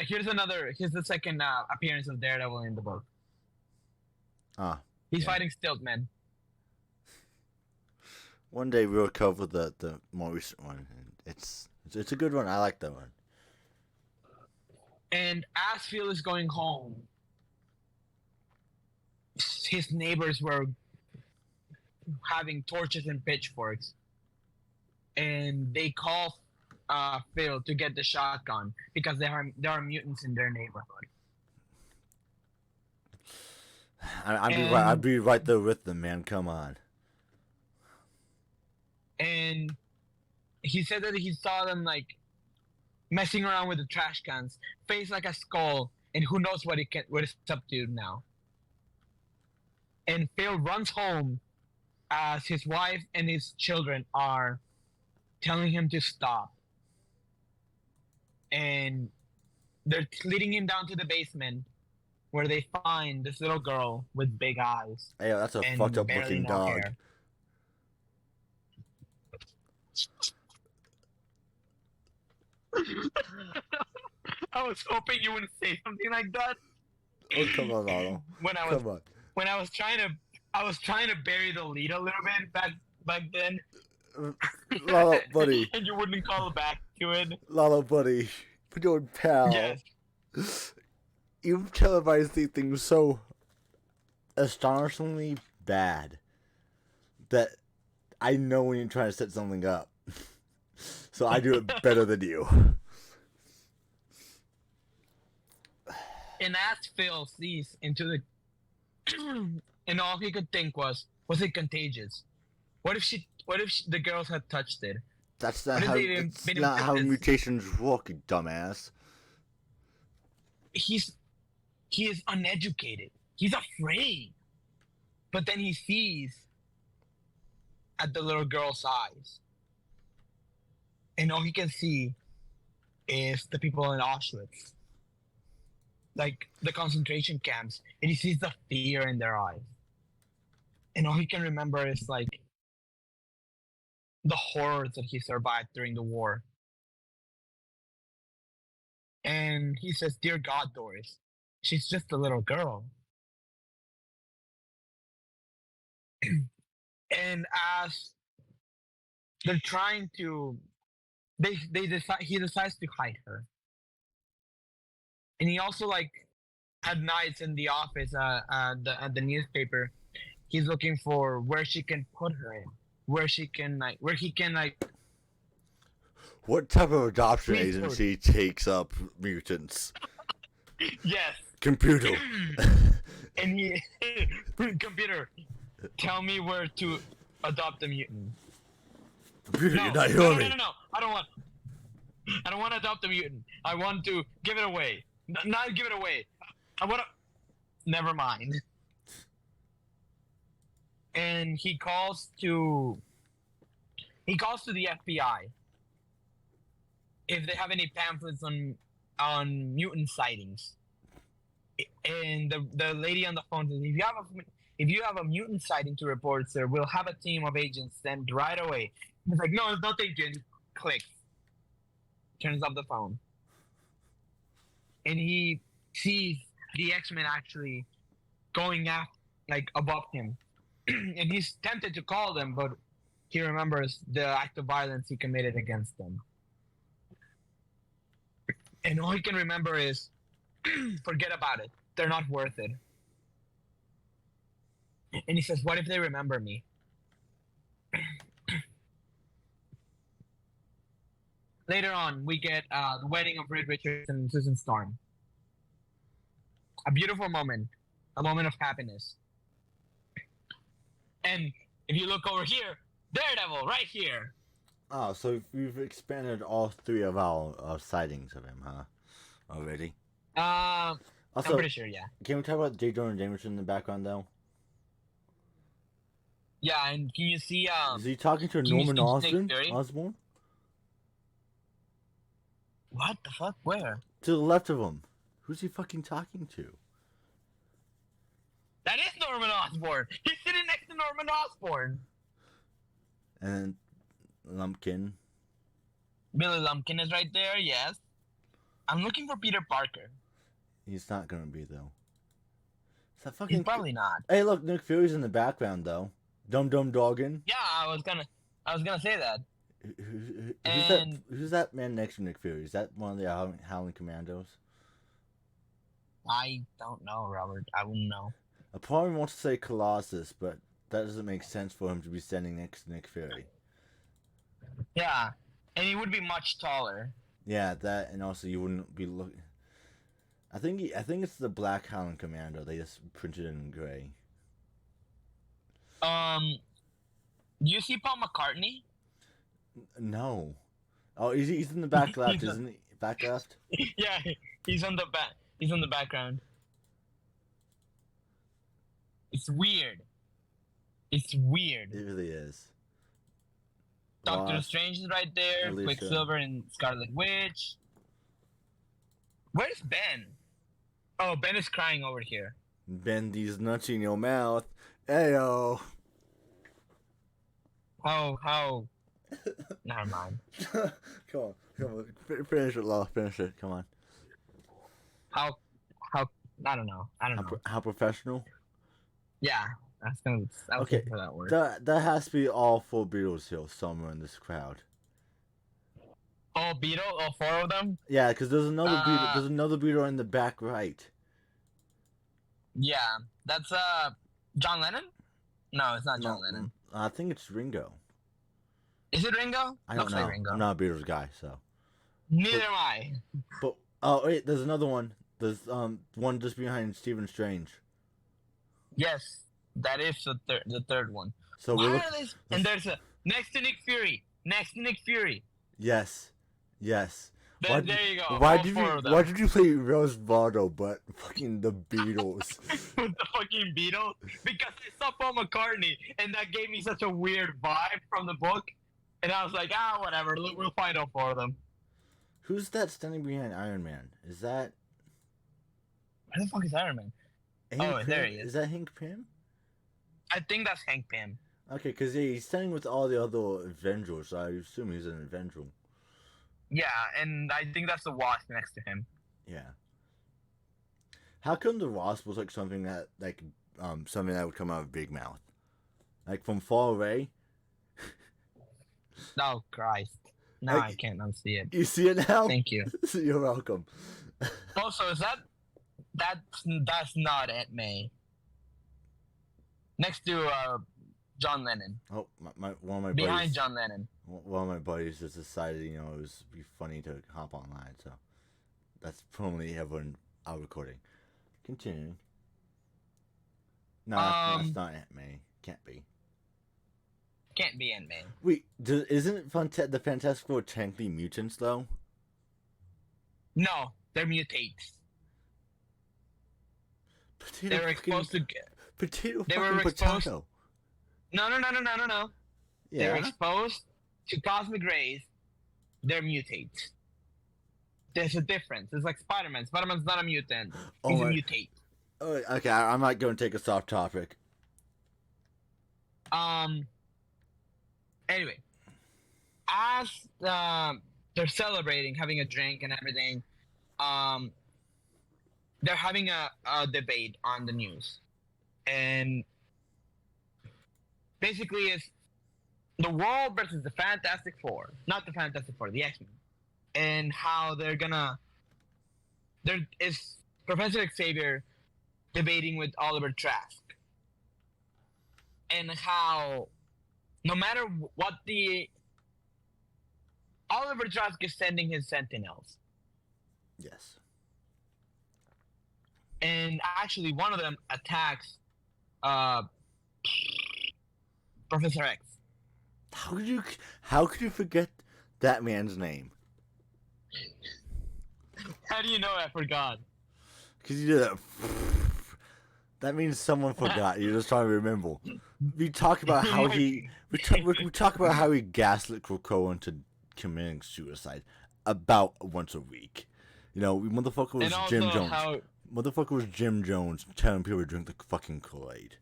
here's the second appearance of Daredevil in the book. He's fighting Stiltman. One day we'll cover the more recent one. It's a good one. I like that one. And as Phil is going home, his neighbors were having torches and pitchforks, and they call Phil to get the shotgun because there are mutants in their neighborhood. I'd be right there with them, man. Come on. And he said that he saw them like messing around with the trash cans, face like a skull, and who knows what it's up to now. And Phil runs home as his wife and his children are telling him to stop. And they're leading him down to the basement where they find this little girl with big eyes. Hey, that's a and fucked up barely looking no dog. hair. I was hoping you wouldn't say something like that. Oh, come on, Lalo. Come on. When I was trying to bury the lead a little bit back then. Lalo, buddy. And you wouldn't call back to it. Lalo, buddy. We're doing pal. Yes. You've televised these things so astonishingly bad that I know when you're trying to set something up. So I do it better than you. And as Phil sees into the and all he could think was it contagious? What if the girls had touched it? That's not how mutations work, you dumbass. He is uneducated. He's afraid. But then he sees at the little girl's eyes. And all he can see is the people in Auschwitz. Like the concentration camps. And he sees the fear in their eyes. And all he can remember is like the horrors that he survived during the war. And he says, "Dear God, Doris, she's just a little girl." And as they're trying to, he decides to hide her. And he also like at nights in the office, at the newspaper, he's looking for where she can put her in, where he can What type of adoption agency takes up mutants? Yes. Computer. And he computer, tell me where to adopt a mutant. Computer, you're not hearing me. No. I don't want to adopt a mutant. I want to give it away. Not give it away. I want to. Never mind. And he calls to the FBI if they have any pamphlets on mutant sightings. And the lady on the phone says, if you have a mutant sighting to report, sir, we'll have a team of agents sent right away. He's like, no, thank you. And clicks. Turns off the phone. And he sees the X-Men actually going above him. And he's tempted to call them, but he remembers the act of violence he committed against them. And all he can remember is, forget about it. They're not worth it. And he says, what if they remember me? Later on, we get the wedding of Reed Richards and Susan Storm. A beautiful moment. A moment of happiness. And if you look over here, Daredevil, right here. Oh, so we've expanded all three of our sightings of him, huh? Already? Also, I'm pretty sure, yeah. Can we talk about J. Jonah Jameson in the background, though? Yeah, and can you see... is he talking to Norman Osborn? What the fuck? Where? To the left of him. Who's he fucking talking to? That is Norman Osborn! He's sitting next to Norman Osborn! And Lumpkin. Billy Lumpkin is right there, yes. I'm looking for Peter Parker. He's not gonna be, though. Is that fucking... He's probably not. Hey, look, Nick Fury's in the background, though. Dum Doggin. Yeah, I was gonna say that. Who's that man next to Nick Fury? Is that one of the Howling Commandos? I don't know, Robert. I wouldn't know. I probably want to say Colossus, but that doesn't make sense for him to be standing next to Nick Fury. Yeah, and he would be much taller. Yeah, that, and also you wouldn't be looking. I think it's the Black Hound Commando. They just printed it in gray. You see Paul McCartney? No. Oh, he's in the back left, isn't he? Back left. Yeah, he's on the back. He's on the background. It's weird. It's weird. It really is. Doctor Wasp, Strange is right there. Alicia. Quicksilver and Scarlet Witch. Where's Ben? Oh, Ben is crying over here. Bend these nuts in your mouth. Ayo. How? Never mind. Come on. Finish it, Law. Finish it. Come on. How? I don't know. How professional? Yeah, I was Okay, looking for that word. That has to be all 4 Beatles here somewhere in this crowd. All Beetle, all 4 of them. Yeah, because there's another Beatle. There's another Beatle in the back right. Yeah, that's John Lennon. No, it's not John Lennon. I think it's Ringo. Is it Ringo? I don't Looks know. like Ringo. I'm not a Beatles guy, so. Neither am I. But oh wait, there's another one. There's one just behind Stephen Strange. Yes, that is the third one. So Why we're are they? And there's a next to Nick Fury. Next to Nick Fury. Yes. There you go. Why Why did you play Rose Bottle but fucking the Beatles? With the fucking Beatles? Because I saw Paul McCartney and that gave me such a weird vibe from the book. And I was like, whatever, we'll find all 4 of them. Who's that standing behind Iron Man? Is that Where the fuck is Iron Man? Hank Pym? There he is. Is that Hank Pym? I think that's Hank Pym. Okay, because he's standing with all the other Avengers, so I assume he's an Avenger. Yeah, and I think that's the Wasp next to him. Yeah. How come the Wasp was like something that something that would come out of Big Mouth? Like from far away? Oh Christ. No, I can't unsee it. You see it now? Thank you. You're welcome. Also, is that's not Aunt May. Next to John Lennon. Oh, one of my Behind buddies, John Lennon. one of my buddies just decided, it would be funny to hop online, so that's probably everyone out recording. Continuing. No, that's not Aunt May. Can't be. Can't be Aunt May. Wait, isn't the Fantastic Four technically mutants though? No, they're mutates. They were exposed to. Potato. They were exposed. No. Yeah. They were exposed to cosmic rays. They're mutates. There's a difference. It's like Spider-Man. Spider-Man's not a mutant. He's a mutate. Oh, okay, I'm not going to take us off topic. Anyway, as they're celebrating, having a drink and everything, they're having a debate on the news, and basically it's the world versus the Fantastic Four, not the Fantastic Four, the X-Men, and how there is Professor Xavier debating with Oliver Trask, and how no matter what Oliver Trask is sending his Sentinels. Yes. And actually, one of them attacks Professor X. How could you forget that man's name? How do you know I forgot? Because you did that. That means someone forgot. You're just trying to remember. We talk about how we talk about how he gaslit Krakoa into committing suicide about once a week. Motherfucker was Jim Jones. Motherfucker was Jim Jones telling people to drink the fucking Kool-Aid.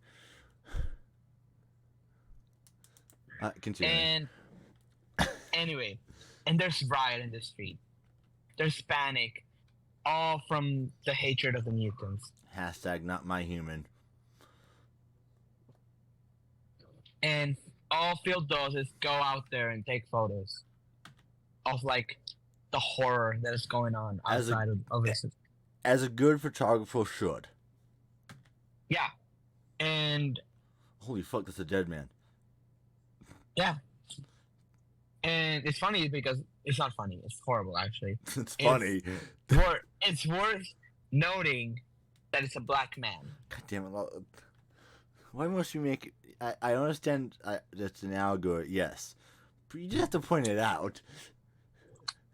Continue. And anyway, and there's riot in the street. There's panic, all from the hatred of the mutants. # not my human. And all Phil does is go out there and take photos of the horror that is going on outside of this. as a good photographer should. Yeah, and Holy fuck, that's a dead man. yeah, and it's funny because it's not funny. It's horrible, actually. It's funny. It's worth noting that it's a black man. God damn it. Why must you make... I understand that's an allegory, yes. But you just have to point it out.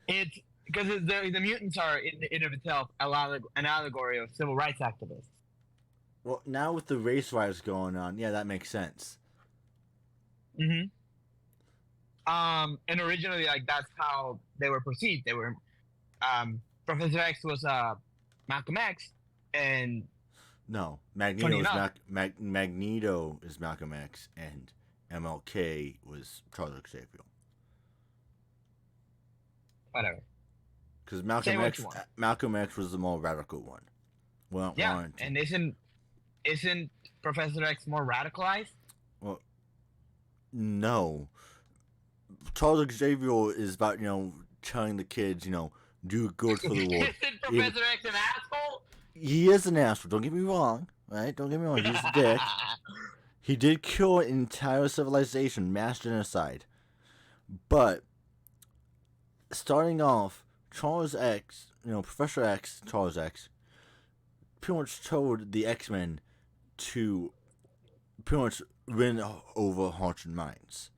It's because the mutants are, in of itself, an allegory of civil rights activists. Well, now with the race riots going on, yeah, that makes sense. Mm-hmm. And originally, like, that's how they were perceived. They were, Professor X was Malcolm X, and No, Magneto is Malcolm X, and MLK was Charles Xavier. Whatever. Because Malcolm X was the more radical one. Well, yeah, and isn't Professor X more radicalized? Well, no. Charles Xavier is about, telling the kids, do good for the world. Isn't Professor X an asshole? He is an asshole. Don't get me wrong, right? Don't get me wrong. He's a dick. He did kill an entire civilization, mass genocide. But starting off, Charles X, Professor X, Charles X, pretty much told the X-Men to pretty much win over hearts and minds.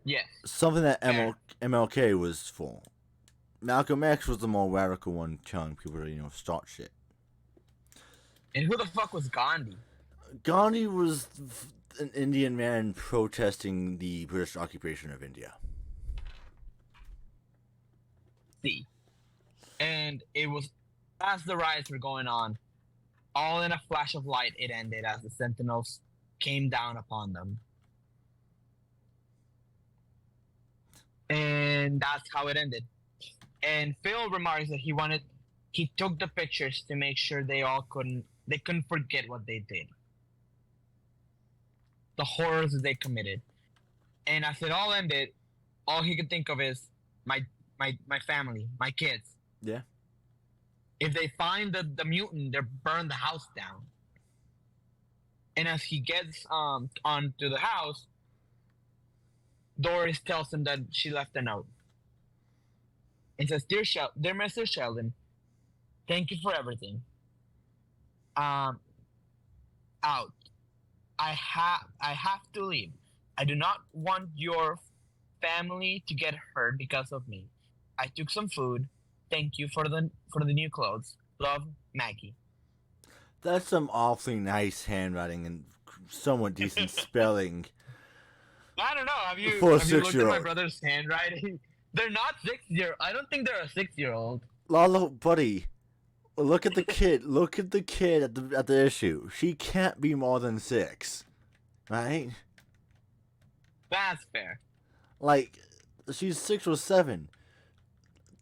Yes. Something that MLK was for. Malcolm X was the more radical one, telling people to, start shit. And who the fuck was Gandhi? Gandhi was an Indian man protesting the British occupation of India. See. And it was, as the riots were going on, all in a flash of light, it ended as the Sentinels came down upon them. And that's how it ended. And Phil remarks that he took the pictures to make sure they couldn't forget what they did. The horrors that they committed. And as it all ended, all he could think of is my family, my kids. Yeah. If they find the mutant, they'll burn the house down. And as he gets onto the house, Doris tells him that she left a note. It says, Dear Mr. Sheldon, thank you for everything. Out. I have to leave. I do not want your family to get hurt because of me. I took some food. Thank you for the new clothes. Love, Maggie. That's some awfully nice handwriting and somewhat decent spelling. I don't know. Have you looked at my brother's handwriting? They're not 6-year. I don't think they're a 6-year-old. Lalo, buddy, look at the kid. Look at the kid at the issue. She can't be more than 6, right? That's fair. Like, she's 6 or 7.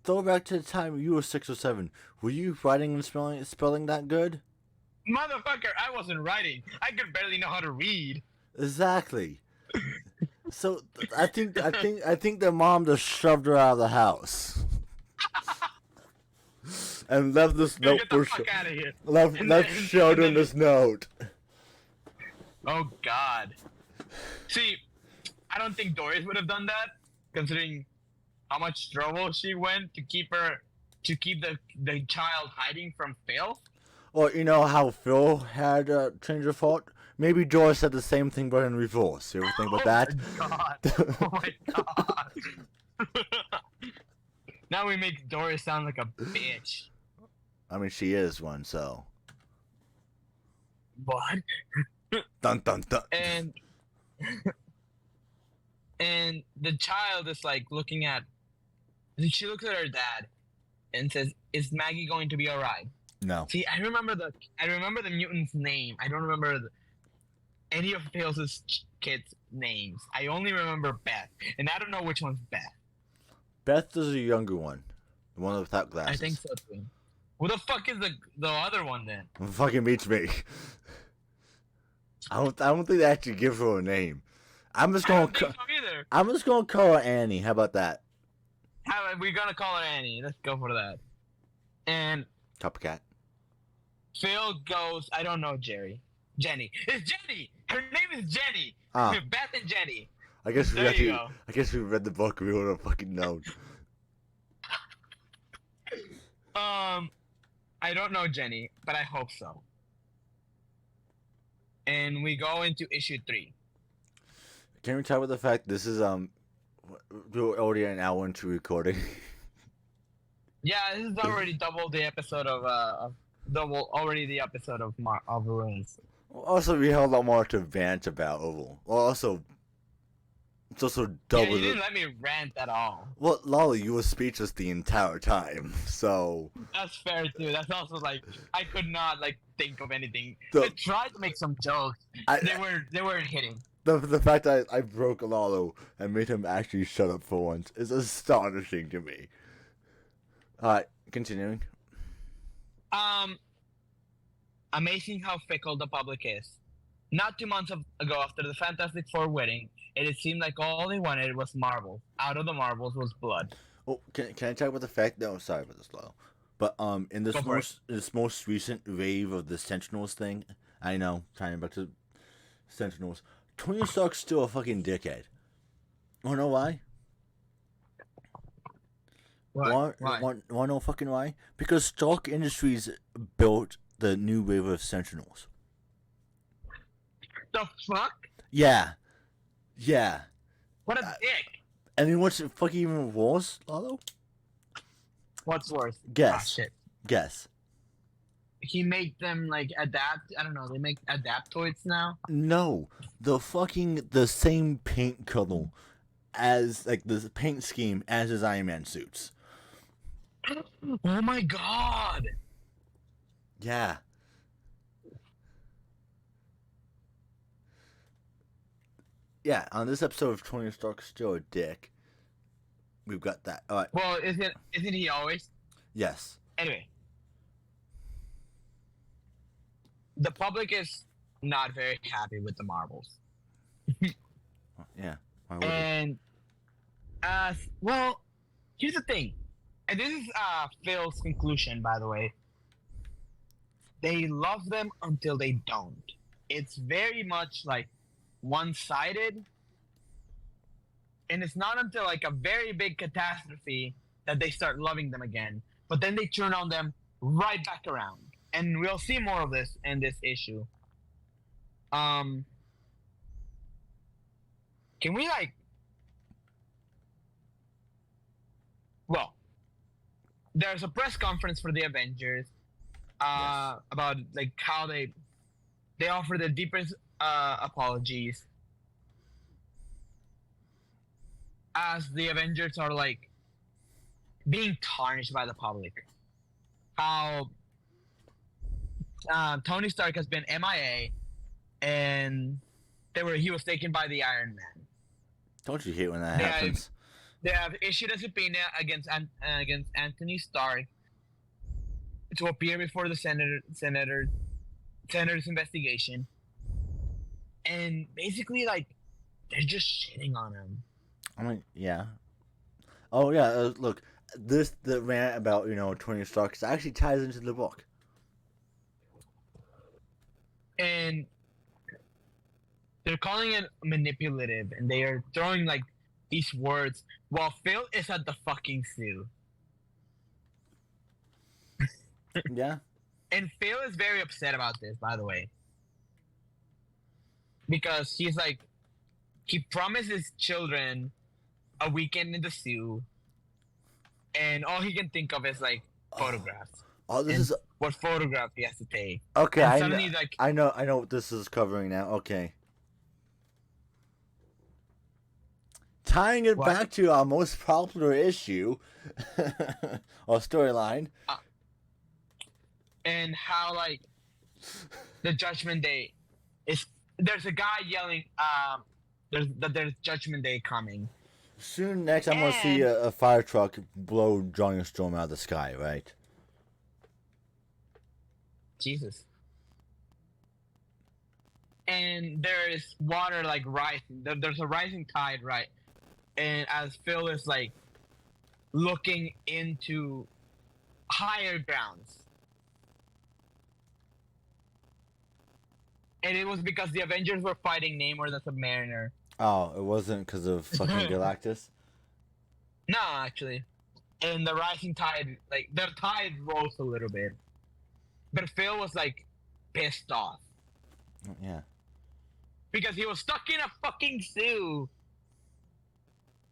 Throw back to the time you were 6 or 7. Were you writing and spelling that good? Motherfucker, I wasn't writing. I could barely know how to read. Exactly. So I think their mom just shoved her out of the house and left this note for left Sheldon this note. Oh God. See, I don't think Doris would have done that, considering how much trouble she went to keep the child hiding from Phil. Or how Phil had a change of thought. Maybe Doris said the same thing, but in reverse. You ever think about that? Oh my god. Now we make Doris sound like a bitch. I mean, she is one, so. What? Dun dun dun. And the child is like looking at. She looks at her dad, and says, "Is Maggie going to be alright?" No. See, I remember the mutant's name. I don't remember any of Phil's kids' names. I only remember Beth, and I don't know which one's Beth. Beth is the younger one, the one without glasses. I think so too. Who the fuck is the other one then? Fucking beats me. I don't think they actually give her a name. I'm just gonna call her Annie. How about that? We're gonna call her Annie. Let's go for that. And Copycat. Phil goes, I don't know, Jenny. It's Jenny! Her name is Jenny! Ah. Beth and Jenny. I guess There you go. I guess we read the book. We would have fucking known. I don't know Jenny, but I hope so. And we go into issue 3. Can we talk about the fact this is we're already an hour into recording? Yeah, this is already double the episode of Ruins. Also, we have a lot more to rant about. Well, also, it's also double. Yeah, you didn't let me rant at all. Well, Lalo, you were speechless the entire time, so. That's fair too. That's also like I could not like think of anything. I tried to make some jokes. They weren't hitting. The fact that I broke Lalo and made him actually shut up for once is astonishing to me. Alright, continuing. Amazing how fickle the public is. Not 2 months ago, after the Fantastic Four wedding, it seemed like all they wanted was marbles. Out of the marbles was blood. Oh, can I talk about the fact? No, sorry about this, Lalo. But in this most recent wave of the Sentinels thing, I know, trying back to Sentinels, Tony Stark's still a fucking dickhead. Wanna know why? Why? Wanna know fucking why? Because Stark Industries built the new wave of Sentinels. The fuck? Yeah. Yeah. What a dick. I mean, what's fucking even worse, Lalo? What's worse? Guess. Ah, shit. Guess. He made them like adapt. I don't know. They make adaptoids now. No, the same paint color as like the paint scheme as his Iron Man suits. Oh my god. Yeah. Yeah, on this episode of Tony Stark's still a dick, we've got that. All right. Well, isn't he always? Yes. Anyway, the public is not very happy with the Marvels. Yeah. And well, here's the thing, and this is Phil's conclusion, by the way. They love them until they don't. It's very much like one-sided, and it's not until like a very big catastrophe that they start loving them again. But then they turn on them right back around, and we'll see more of this in this issue. Can we like? Well, there's a press conference for the Avengers about like how they offer the deepest apologies as the Avengers are like being tarnished by the public. How Tony Stark has been MIA, and he was taken by the Iron Man. Don't you hate when that happens? They have issued a subpoena against Anthony Stark to appear before the senator's investigation, and basically like they're just shitting on him. I mean, yeah. Oh yeah, look, the rant about Tony Stark actually ties into the book. And they're calling it manipulative, and they are throwing like these words while Phil is at the fucking zoo. Yeah. And Phil is very upset about this, by the way. Because he's like, he promises children a weekend in the zoo, and all he can think of is like photographs. Oh, this is what photograph he has to take. Okay, I know what this is covering now. Okay. Tying it back to our most popular issue or storyline. And how like the Judgment Day is, there's a guy yelling there's Judgment Day coming. Soon next I'm gonna see a fire truck blow Johnny Storm out of the sky, right? Jesus. And there is water like rising. There's a rising tide, right? And as Phil is like looking into higher grounds, And it was because the Avengers were fighting Namor the Submariner. Oh, it wasn't because of fucking Galactus? No, actually. And the rising tide, like, the tide rose a little bit. But Phil was, like, pissed off. Yeah. Because he was stuck in a fucking zoo.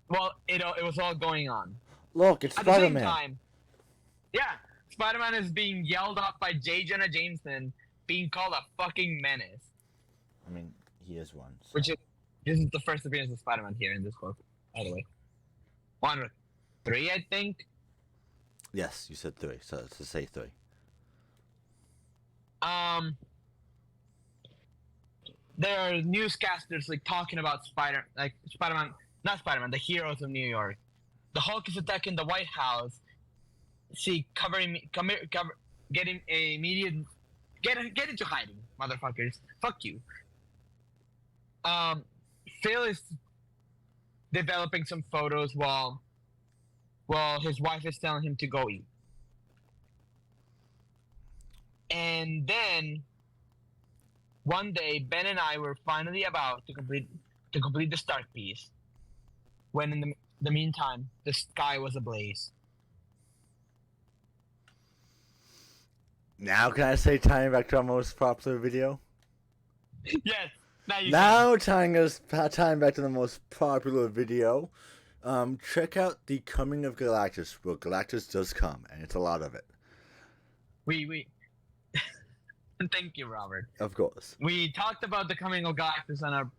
Well, it was all going on. Look, it's At the same Spider-Man. time, yeah, Spider-Man is being yelled off by J. Jonah Jameson, being called a fucking menace. I mean, he is one. So. Which is, this is the first appearance of Spider-Man here in this book, by the way. 103, I think. Yes, you said 3, so to say 3. There are newscasters like talking about Spider-Man, not Spider-Man, the heroes of New York. The Hulk is attacking the White House. See, getting a immediate, get into hiding, motherfuckers. Fuck you. Phil is developing some photos while his wife is telling him to go eat. And then one day, Ben and I were finally about to complete the start piece. When in the meantime, the sky was ablaze. Now can I say tying back to our most popular video? Yes. Now tying back to the most popular video. Check out the Coming of Galactus. Well, Galactus does come, and it's a lot of it. We. Thank you, Robert. Of course. We talked about the Coming of Galactus on our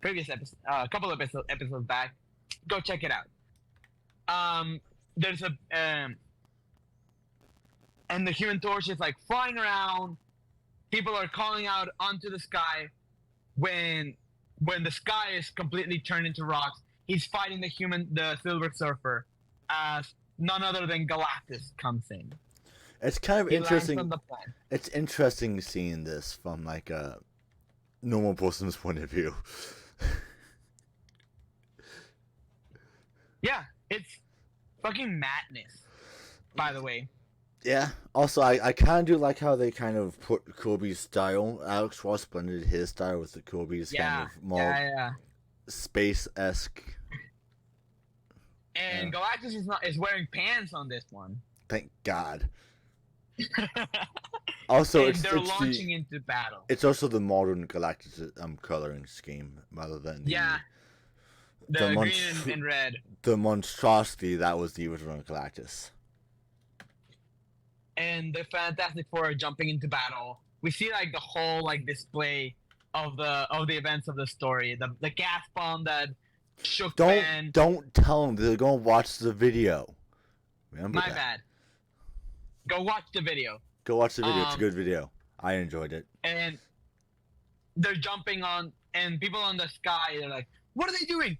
previous episode, a couple of episodes back. Go check it out. There's and the Human Torch is like flying around. People are calling out onto the sky. When the sky is completely turned into rocks, he's fighting the Silver Surfer, as none other than Galactus comes in. It's kind of interesting. From the planet. It's interesting seeing this from like a normal person's point of view. Yeah, it's fucking madness. By the way. Yeah. Also, I kind of do like how they kind of put Kirby's style. Alex Ross blended his style with the Kirby's kind of more space-esque. And Galactus is wearing pants on this one. Thank God. Also, they're launching into battle. It's also the modern Galactus coloring scheme rather than the green and red. The monstrosity that was the original Galactus. And the Fantastic Four are jumping into battle. We see like the whole like display of the events of the story. The gas bomb that shook Ben. Don't tell them. They're gonna watch the video. Remember My bad. Go watch the video. Go watch the video. It's a good video. I enjoyed it. And they're jumping on, and people on the sky. They're like, "What are they doing?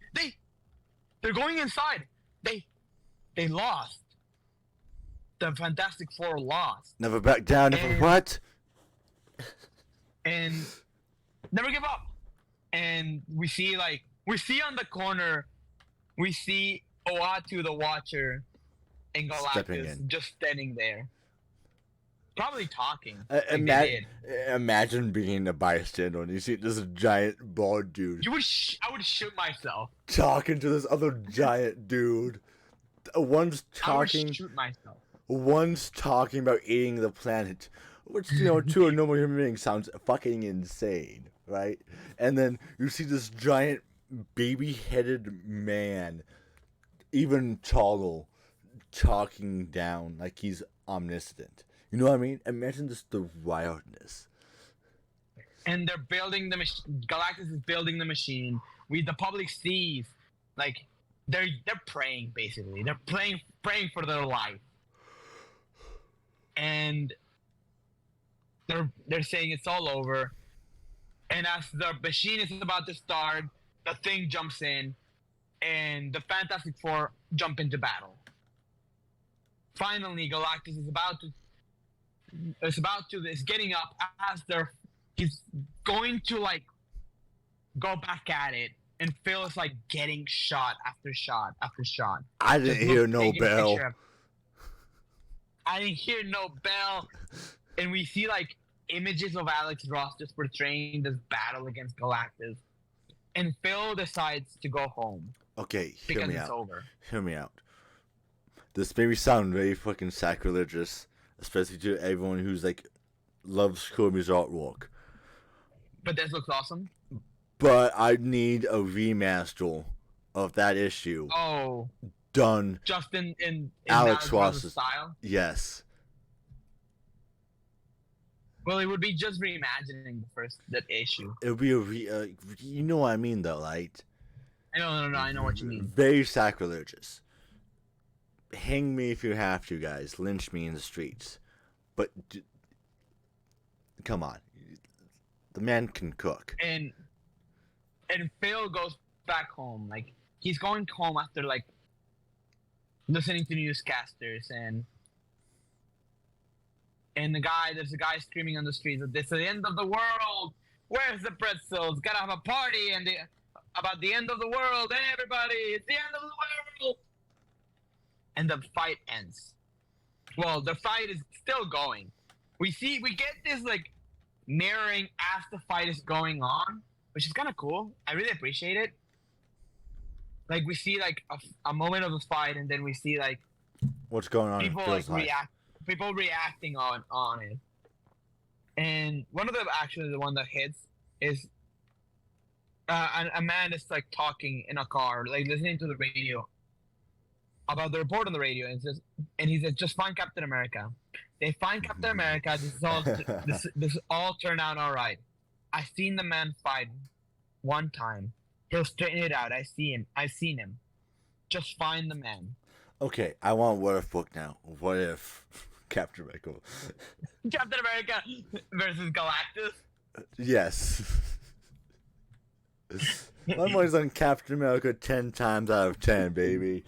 They're going inside. They lost. The Fantastic Four lost. Never back down. Never what? And never give up. And we see on the corner, we see Oatu the Watcher and Galactus just standing there. Probably talking. Imagine being a bystander and you see this giant bald dude. I would shoot myself. Talking to this other giant dude. One's talking. I would shoot myself. One's talking about eating the planet, which, to a normal human being sounds fucking insane, right? And then you see this giant baby-headed man, even toggle, talking down like he's omniscient. You know what I mean? Imagine just the wildness. And they're building the machine. Galactus is building the machine. The public sees, like, they're praying, basically. They're praying for their life. And they're saying it's all over. And as the machine is about to start, the Thing jumps in, and the Fantastic Four jump into battle. Finally, Galactus is getting up as he's going to like go back at it, and Phil is like getting shot after shot after shot. I didn't hear no bell. I didn't hear no bell, and we see like images of Alex Ross just portraying this battle against Galactus. And Phil decides to go home. Okay, hear because me it's out. over. Hear me out. This may sound very fucking sacrilegious, especially to everyone who's like loves Kirby's artwork. But this looks awesome. But I need a remaster of that issue. Oh, done. just in Alex Ross's Ross's style. Yes. Well, it would be just reimagining that issue. It would be you know what I mean though, right? No, I know what you mean. Very sacrilegious. Hang me if you have to, guys. Lynch me in the streets. But come on, the man can cook. And Phil goes back home. Like, he's going home after like listening to newscasters and there's a guy screaming on the streets that this is the end of the world. Where's the pretzels? Gotta have a party about the end of the world. Hey, everybody, it's the end of the world. And the fight ends. Well, the fight is still going. We get this like mirroring as the fight is going on, which is kind of cool. I really appreciate it. Like, we see like a moment of the fight, and then we see like what's going on. People reacting on it. And one of them, actually, the one that hits is a man is like talking in a car, like listening to the radio about the report on the radio, and he says, "Just find Captain America." They find Captain America. This all turned out all right. I've seen the man fight one time. He'll straighten it out. I've seen him. Just find the man. Okay, I want what if book now. What if Captain America? Captain America versus Galactus? Yes. My money's on Captain America 10 times out of 10, baby.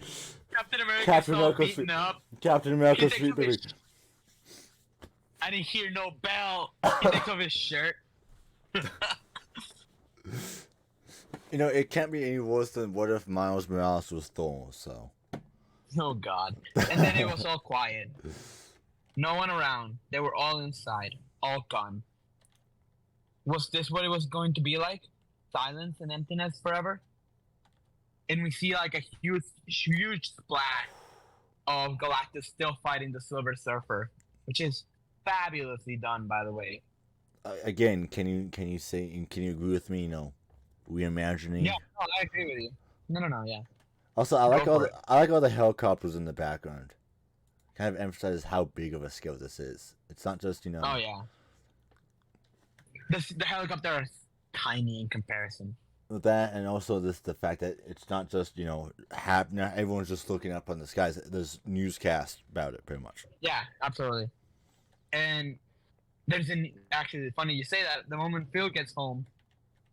Captain America's all beaten up. Captain America's sweet, baby. I didn't hear no bell. He takes off his shirt. You know, it can't be any worse than what if Miles Morales was Thor, so. Oh, God. And then it was all quiet. No one around. They were all inside. All gone. Was this what it was going to be like? Silence and emptiness forever? And we see like a huge splash of Galactus still fighting the Silver Surfer, which is fabulously done, by the way. Again, can you agree with me? You know, reimagining. Yeah, no, I agree with you. No, yeah. Also, I like all the helicopters in the background. Kind of emphasizes how big of a scale this is. It's not just, you know. Oh yeah. The helicopter is tiny in comparison. With that, and also the fact that it's not just, you know, not everyone's just looking up on the skies. There's newscasts about it, pretty much. Yeah, absolutely. And actually, funny you say that. The moment Phil gets home,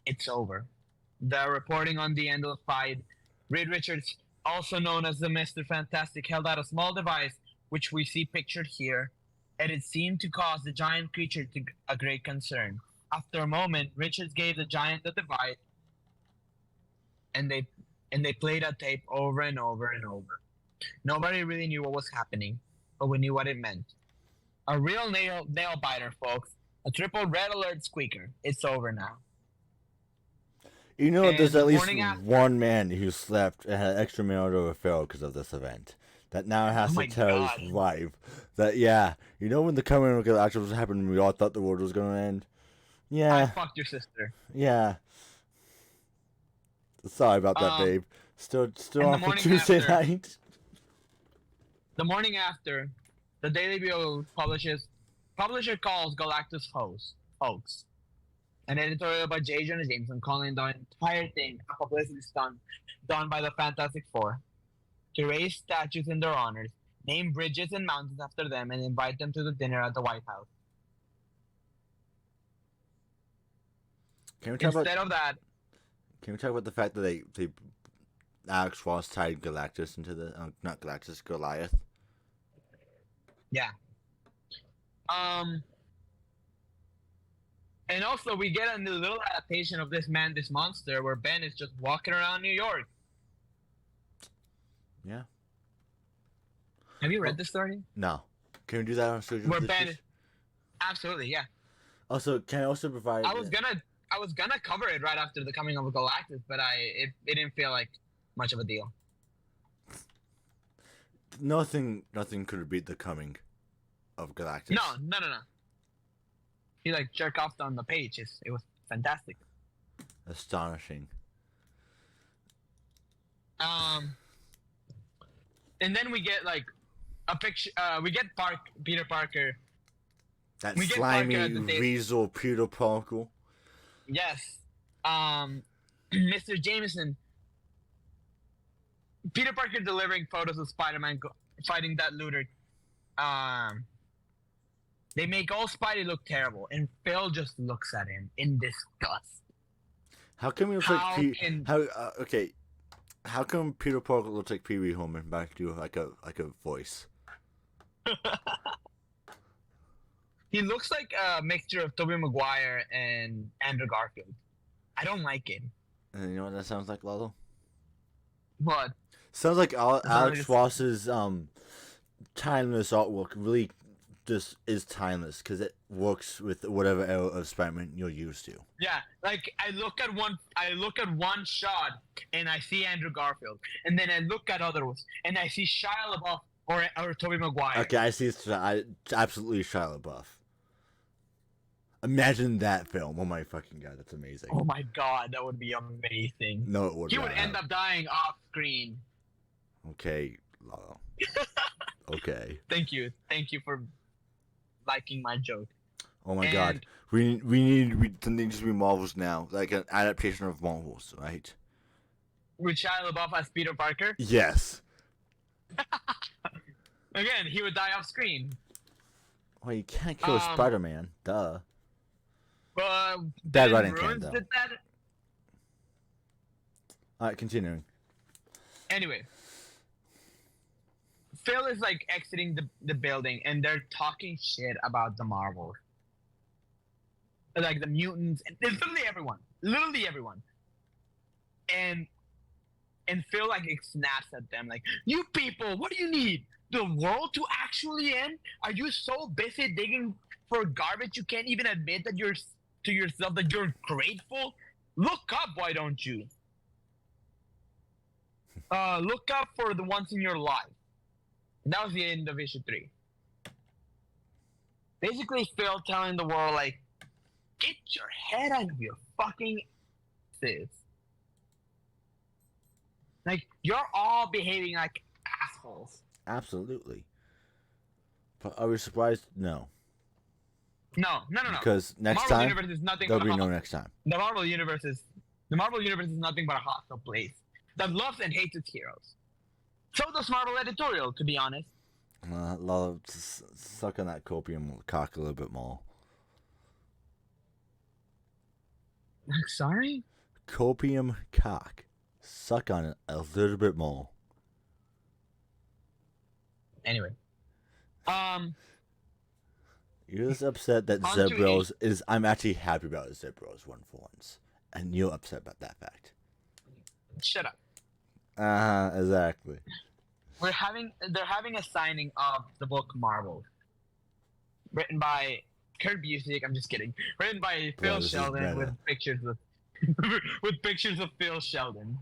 it's over. The reporting on the end of the fight. Reed Richards, also known as the Mr. Fantastic, held out a small device, which we see pictured here, and it seemed to cause the giant creature a great concern. After a moment, Richards gave the giant the device, and they played a tape over and over and over. Nobody really knew what was happening, but we knew what it meant. A real nail biter, folks. A triple red alert squeaker. It's over now. You know, there's at least one man who slept and had extra marital affair because of this event. That now has to tell his wife that, yeah, you know when the coming of the actual was happening, we all thought the world was going to end? Yeah. I fucked your sister. Yeah. Sorry about that, babe. Still on for Tuesday night. The morning after, the Daily Bugle publisher calls Galactus hoax. An editorial by J. Jonah Jameson calling the entire thing a publicity stunt done by the Fantastic Four to raise statues in their honors, name bridges and mountains after them, and invite them to the dinner at the White House. Can we talk about the fact that they Alex Ross tied Galactus into the not Galactus, Goliath? Yeah. And also we get a new little adaptation of This Man, This Monster, where Ben is just walking around New York. Yeah. Have you read this story? No. Can we do that on Studio? Where Ben is... Absolutely, yeah. Also, can I also provide? I was gonna cover it right after the coming of Galactus, but it didn't feel like much of a deal. Nothing could beat the coming of Galactus. No. He like jerk off on the page. It was fantastic. Astonishing. And then we get like a picture. We get Peter Parker. That We get slimy Parker at the weasel Peter Parker. Yes. Mr. Jameson. Peter Parker delivering photos of Spider-Man fighting that looter. They make all Spidey look terrible, and Phil just looks at him in disgust. How come he looks like okay? How come Peter Parker looks like Pee Wee Herman back to like a voice? He looks like a mixture of Tobey Maguire and Andrew Garfield. I don't like it. And you know what that sounds like, Lalo? What? Sounds like Alex Ross's timeless artwork really just is timeless because it works with whatever era of Spider-Man you're used to. Yeah, like I look at one shot and I see Andrew Garfield, and then I look at others and I see Shia LaBeouf or Tobey Maguire. Okay, I see. Absolutely Shia LaBeouf. Imagine that film. Oh my fucking god, that's amazing. Oh my god, that would be amazing. No, it would. He would end up dying off screen. Okay, Lalo. Okay. Thank you for liking my joke. Oh my god, we need something to be Marvels now, like an adaptation of Marvels, right? With Shia LaBeouf as Peter Parker? Yes. Again, he would die off screen. Well, you can't kill Spider-Man. Duh. Bad writing, though. Did that? All right, continuing. Anyway, Phil is like exiting the building, and they're talking shit about the Marvels, like the mutants, and literally everyone. And Phil like snaps at them, like, "You people, what do you need? The world to actually end? Are you so busy digging for garbage you can't even admit that you're to yourself that you're grateful? Look up, why don't you? Look up for the ones in your life." And that was the end of issue 3. Basically, Phil telling the world, like, get your head out of your fucking asses. Like, you're all behaving like assholes. Absolutely. But are we surprised? No. No. Because next Marvel time, Universe is nothing there'll but be no next time. The Marvel Universe is nothing but a hostile place that loves and hates its heroes. So does Marvel editorial, to be honest. Love suck on that copium cock a little bit more. Sorry? Copium cock. Suck on it a little bit more. Anyway. You're just upset that Zebros is... I'm actually happy about Zebros one for once. And you're upset about that fact. Shut up. Exactly. They're having a signing of the book Marvel. Written by Kurt Busiek, I'm just kidding. Written by Phil Sheldon with pictures of with pictures of Phil Sheldon.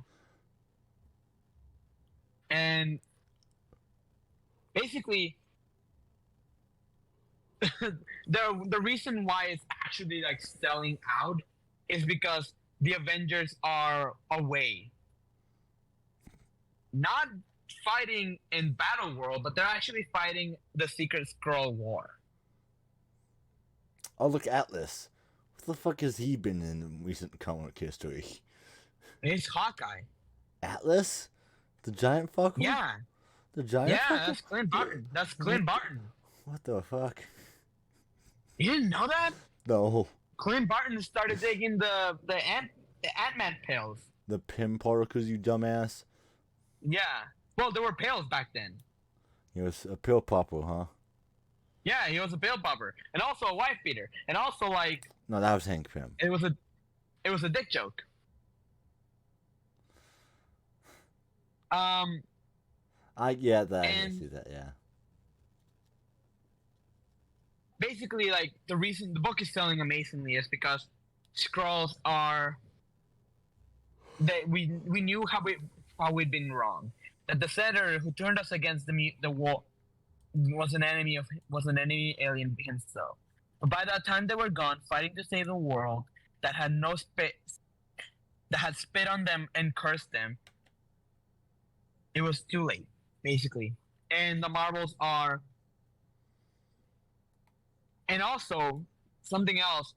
And basically the reason why it's actually like selling out is because the Avengers are away. Not fighting in Battle World, but they're actually fighting the Secret Skrull War. Oh, look, Atlas. What the fuck has he been in recent comic history? It's Hawkeye. Atlas? The giant fucker? Yeah. The giant fucker? Yeah, that's Clint Barton. That's Clint Barton. What the fuck? You didn't know that? No. Clint Barton started taking the Ant-Man pills. The Pim particles, you dumbass? Yeah. Well, there were pills back then. He was a pill popper, huh? Yeah, he was a pill popper. And also a wife beater. And also, like... No, that was Hank Pym. It was a dick joke. I get that. I see that, yeah. basically, like, the reason the book is selling amazingly is because scrolls are that we knew how we'd been wrong. That the setter who turned us against the war was an enemy alien himself. But by that time they were gone, fighting to save the world that had no that had spit on them and cursed them. It was too late, basically. And the marbles are, and also something else.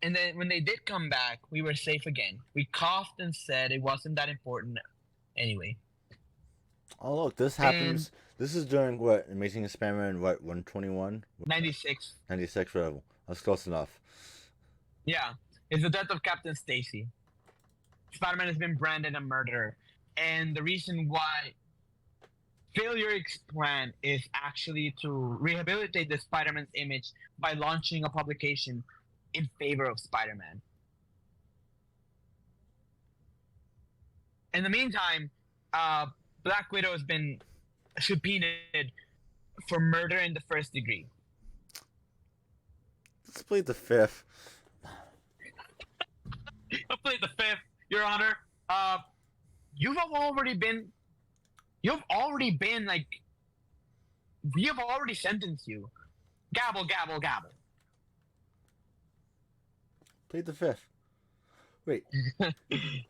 And then when they did come back, we were safe again. We coughed and said it wasn't that important anyway. Oh look, this happens. This is during what? Amazing Spider-Man, what, 121? 96. 96, whatever. That's close enough. Yeah, it's the death of Captain Stacy. Spider-Man has been branded a murderer, and the reason why Phil Urich's plan is actually to rehabilitate the Spider-Man's image by launching a publication in favor of Spider-Man. In the meantime, Black Widow has been subpoenaed for murder in the first degree. Let's plead the fifth. I'll plead the fifth, Your Honor. You've already been like, we have already sentenced you. Gabble, gabble, gabble. Plead the fifth. Wait.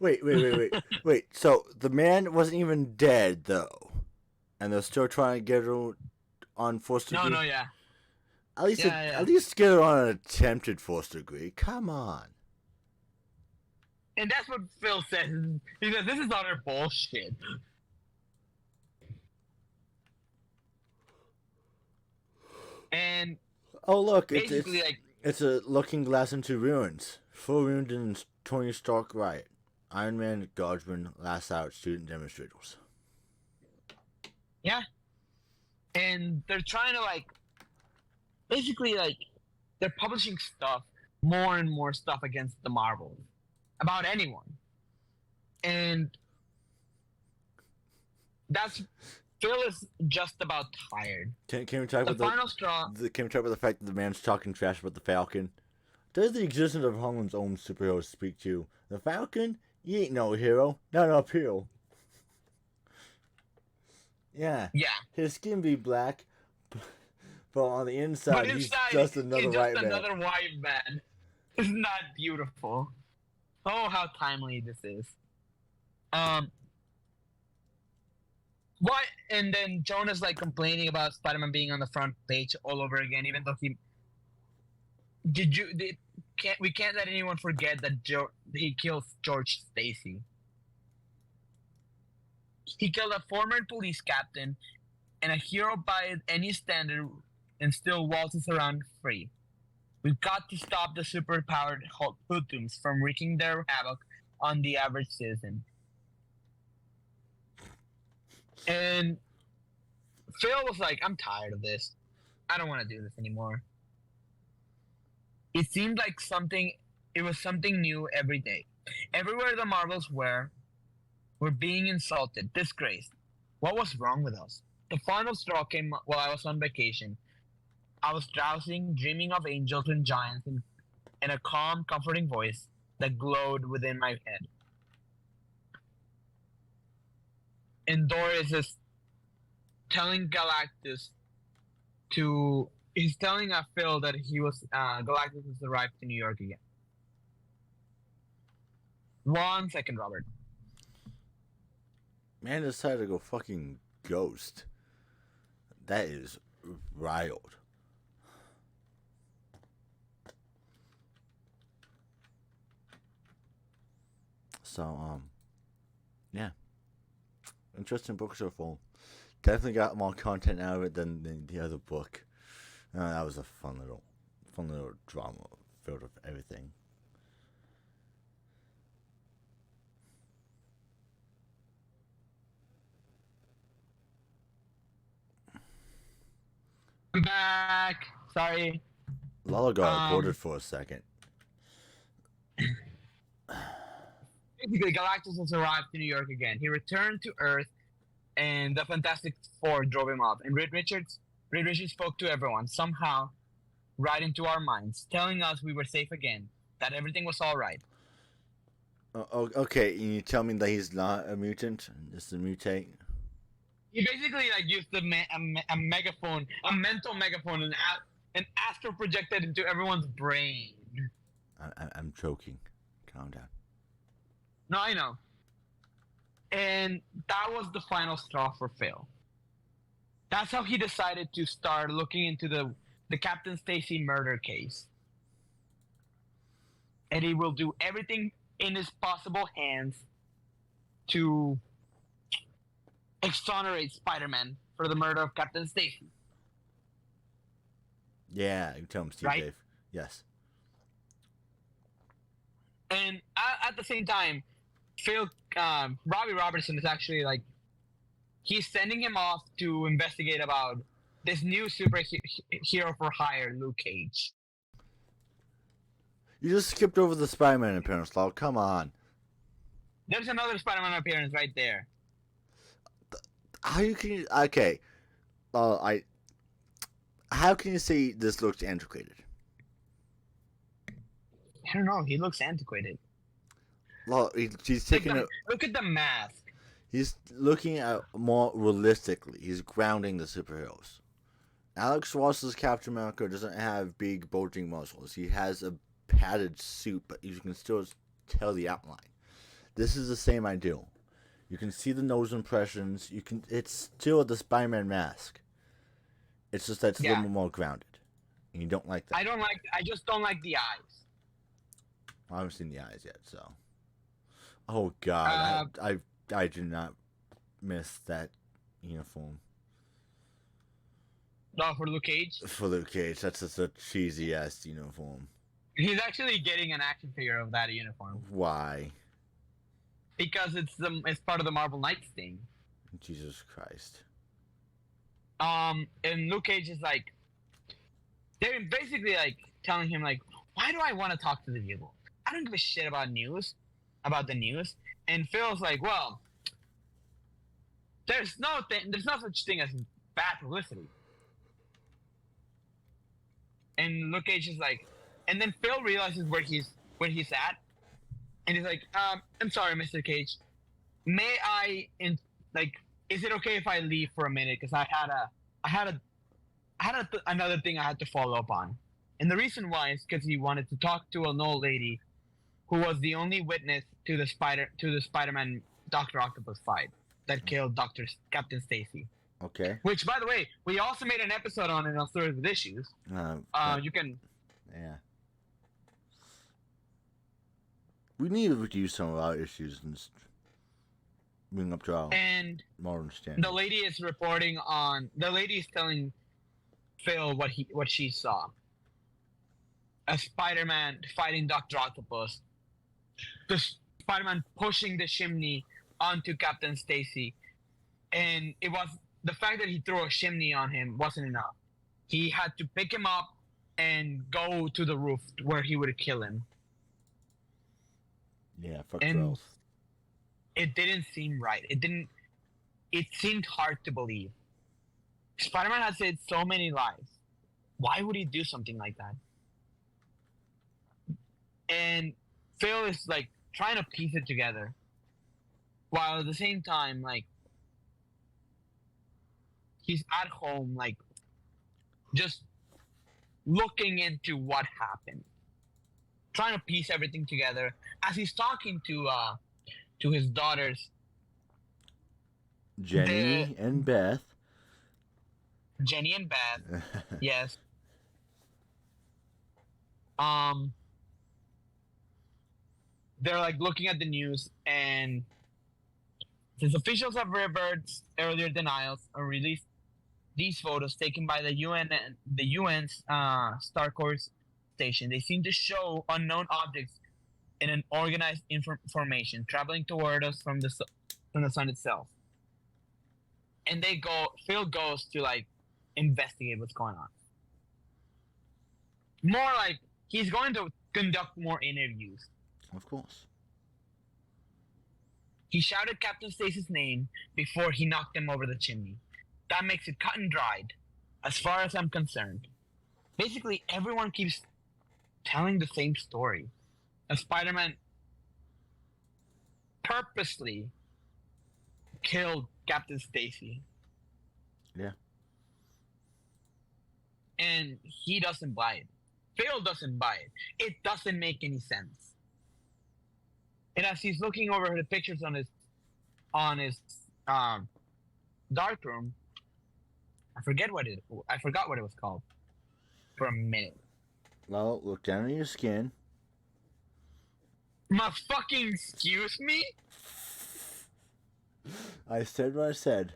Wait. So the man wasn't even dead though, and they're still trying to get her on forced degree. No, yeah. At least get her on an attempted forced degree. Come on. And that's what Phil says. He says this is utter bullshit. And oh look, basically, it's a looking glass into ruins. Full ruined in Tony Stark riot. Iron Man, Guardsmen, last out student demonstrators. Yeah. And they're trying to, like, basically, like, they're publishing stuff, more and more stuff against the Marvels. About anyone. And Phil is just about tired. Can we talk about final straw? Can we talk about the fact that the man's talking trash about the Falcon? Does the existence of Holland's own superheroes speak to the Falcon? He ain't no hero, not up here. Yeah. His skin be black, but on the inside, he's just another white man. Another white man. It's not beautiful. Oh, how timely this is. What? And then Jonah's like complaining about Spider-Man being on the front page all over again, even though we can't let anyone forget that he killed George Stacy. He killed a former police captain and a hero by any standard, and still waltzes around free. We've got to stop the superpowered hoodlums from wreaking their havoc on the average citizen. And Phil was like, I'm tired of this. I don't want to do this anymore. It seemed like it was something new every day. Everywhere the Marvels were being insulted, disgraced. What was wrong with us? The final straw came while I was on vacation. I was drowsing, dreaming of angels and giants and a calm, comforting voice that glowed within my head. And Doris is telling Galactus he's telling Phil that Galactus has arrived to New York again. 1 second, Robert. Man decided to go fucking ghost. That is wild. So, yeah. Interesting book so far. Definitely got more content out of it than the other book. That was a fun little drama filled with everything. I'm back. Sorry. Lalo got recorded for a second. Basically, Galactus has arrived to New York again. He returned to Earth, and the Fantastic Four drove him off. And Reed Richards Reed Richards spoke to everyone, somehow right into our minds, telling us we were safe again, that everything was all right. Okay, you tell me that he's not a mutant, just a mutate. He basically like used a megaphone, a mental megaphone, and astral projected into everyone's brain. I'm joking. Calm down. No, I know. And that was the final straw for Phil. That's how he decided to start looking into the Captain Stacy murder case. And he will do everything in his possible hands to exonerate Spider-Man for the murder of Captain Stacy. Yeah, you tell him, Steve. Right? Dave. Yes. And at the same time, Robbie Robertson is actually like, he's sending him off to investigate about this new superhero for hire, Luke Cage. You just skipped over the Spider-Man appearance, Lalo. Come on. There's another Spider-Man appearance right there. How you can? Okay. How can you say this looks antiquated? I don't know. He looks antiquated. Well, he's taking it. Look at the mask. He's looking at more realistically. He's grounding the superheroes. Alex Ross's Captain America doesn't have big bulging muscles. He has a padded suit, but you can still tell the outline. This is the same ideal. You can see the nose impressions. It's still the Spider-Man mask. It's just that it's a little more grounded, and you don't like that. I just don't like the eyes. I haven't seen the eyes yet, so. Oh God, I do not miss that uniform. No, for Luke Cage. For Luke Cage, that's just a cheesy ass uniform. He's actually getting an action figure of that uniform. Why? Because it's part of the Marvel Knights thing. Jesus Christ. And Luke Cage is like, they're basically like telling him like, why do I want to talk to the people? I don't give a shit about the news. And Phil's like, well, there's no such thing as bad publicity. And Luke Cage is like, and then Phil realizes where he's at, and he's like, I'm sorry, Mr. Cage, may I is it okay if I leave for a minute, because I had another thing I had to follow up on. And the reason why is because he wanted to talk to an old lady who was the only witness to the Spider-Man Dr. Octopus fight that killed Captain Stacy. Okay. Which, by the way, we also made an episode on it on Stories with Issues. You can. Yeah. We need to reduce some of our issues and bring up to our modern standard. The lady is reporting on. The lady is telling Phil what she saw. A Spider-Man fighting Dr. Octopus. The Spider-Man pushing the chimney onto Captain Stacy, and it was the fact that he threw a chimney on him wasn't enough. He had to pick him up and go to the roof where he would kill him. Yeah, fuck girls. It didn't seem right. It seemed hard to believe. Spider-Man has saved so many lives. Why would he do something like that? And Phil is like trying to piece it together, while at the same time, like, he's at home, like, just looking into what happened, trying to piece everything together as he's talking to his daughters, Jenny and Beth. Jenny and Beth, yes. They're like looking at the news, and since officials have reversed earlier denials or released these photos taken by the UN's Starcourse station, they seem to show unknown objects in an organized formation traveling toward us from the sun itself. And Phil goes to like investigate what's going on. More like he's going to conduct more interviews. Of course. He shouted Captain Stacy's name before he knocked him over the chimney. That makes it cut and dried. as far as I'm concerned, basically everyone keeps telling the same story. And Spider-Man purposely killed Captain Stacy. Yeah. And he doesn't buy it. Phil doesn't buy it. It doesn't make any sense. And as he's looking over the pictures on his um, dark room, I forgot what it was called for a minute. Well, look down on your skin. My fucking excuse me? I said what I said.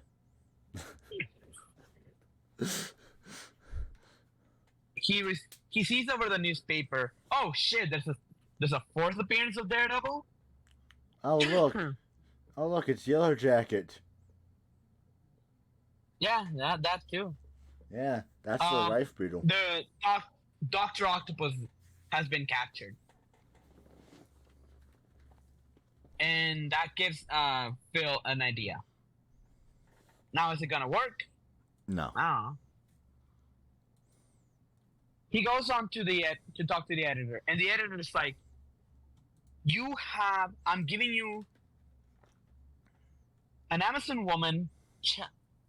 He sees over the newspaper. Oh shit! There's a fourth appearance of Daredevil. Oh look! Oh look! It's Yellow Jacket. Yeah, that too. Yeah, that's the life beetle. The Doctor Octopus has been captured, and that gives Phil an idea. Now, is it gonna work? No. I don't know. He goes on to talk to the editor, and the editor is like, I'm giving you an Amazon woman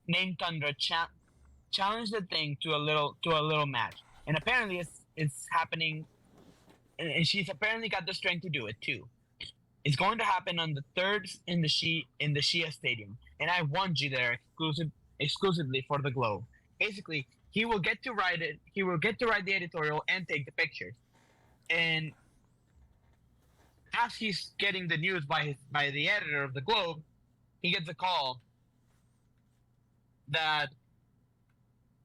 named Tundra challenge the Thing to a little match, and apparently it's happening, and she's apparently got the strength to do it too. It's going to happen on the 3rd in the Shia Stadium, and I want you there exclusively for the Globe. Basically, he will get to write it. He will get to write the editorial and take the pictures. And as he's getting the news by the editor of the Globe, he gets a call that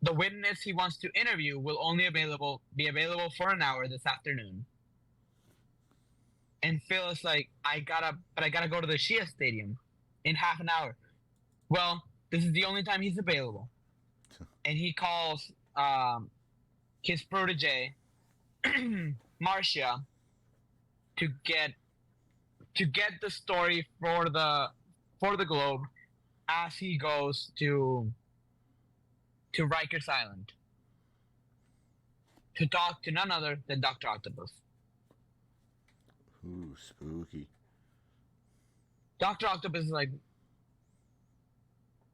the witness he wants to interview will only be available for an hour this afternoon. And Phil is like, I gotta go to the Shia Stadium in half an hour. Well, this is the only time he's available. And he calls his protege, Marcia, to get the story for the Globe as he goes to Rikers Island to talk to none other than Dr. Octopus. Ooh, spooky. Dr. Octopus is like,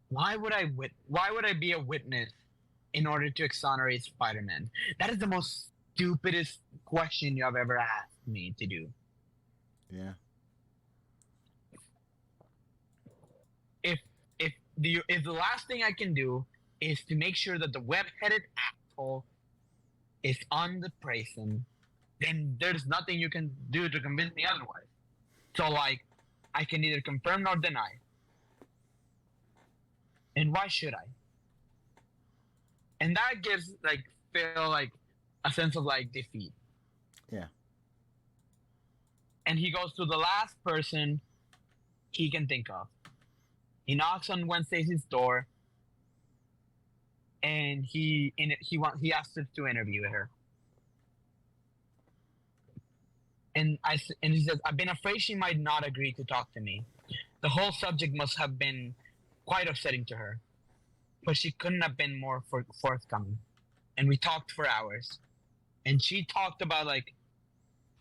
why would I be a witness in order to exonerate Spider-Man? That is the most stupidest question you have ever asked me to do. Yeah. If the last thing I can do is to make sure that the web-headed asshole is on the prison, then there's nothing you can do to convince me otherwise. So, like, I can neither confirm nor deny. And why should I? And that gives, like, Phil, like, a sense of, like, defeat. Yeah. And he goes to the last person he can think of. He knocks on Gwen Stacy's door, and he asks her to interview her. And he says, I've been afraid she might not agree to talk to me. The whole subject must have been quite upsetting to her, but she couldn't have been more forthcoming. And we talked for hours, and she talked about, like,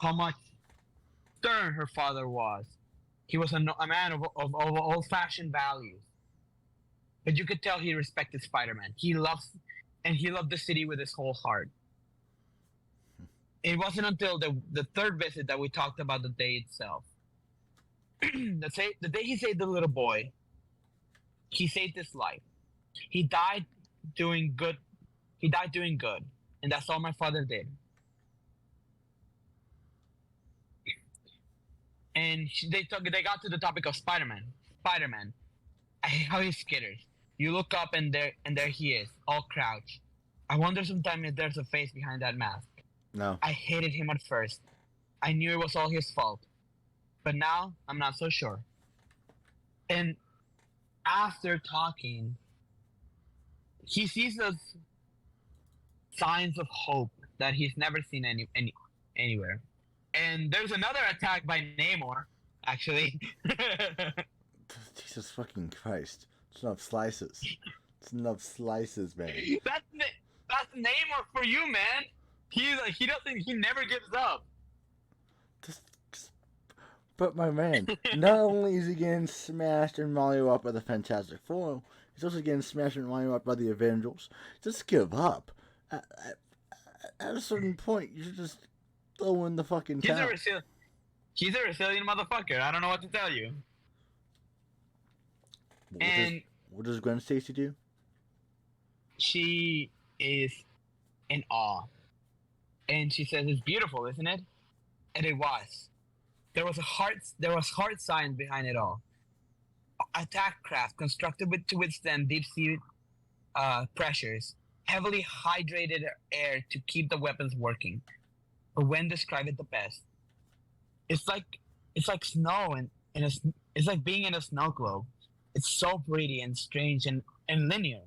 how much stern her father was. He was a man of old-fashioned values, but you could tell he respected Spider-Man. He loved the city with his whole heart. It wasn't until the third visit that we talked about the day itself. The day he saved the little boy, he saved his life. He died doing good. And that's all my father did. And they got to the topic of Spider-Man. Spider-Man, I hate how he skitters. You look up and there he is, all crouched. I wonder sometimes if there's a face behind that mask. No. I hated him at first. I knew it was all his fault. But now, I'm not so sure. And after talking, he sees those signs of hope that he's never seen anywhere. And there's another attack by Namor, actually. Jesus fucking Christ. It's enough slices. It's enough slices, man. Namor for you, man. He never gives up. Just, but my man, not only is he getting smashed and Mario up by the Fantastic Four, he's also getting smashed and Mario up by the Avengers. Just give up. At a certain point, you should just throw in the fucking towel. He's a resilient motherfucker. I don't know what to tell you. What does Gwen Stacy do? She is in awe. And she says, "It's beautiful, isn't it?" And it was. There was hard science behind it all. Attack craft constructed to withstand deep sea pressures, heavily hydrated air to keep the weapons working. But Gwen described it the best. It's like snow and it's like being in a snow globe. It's so pretty and strange and linear,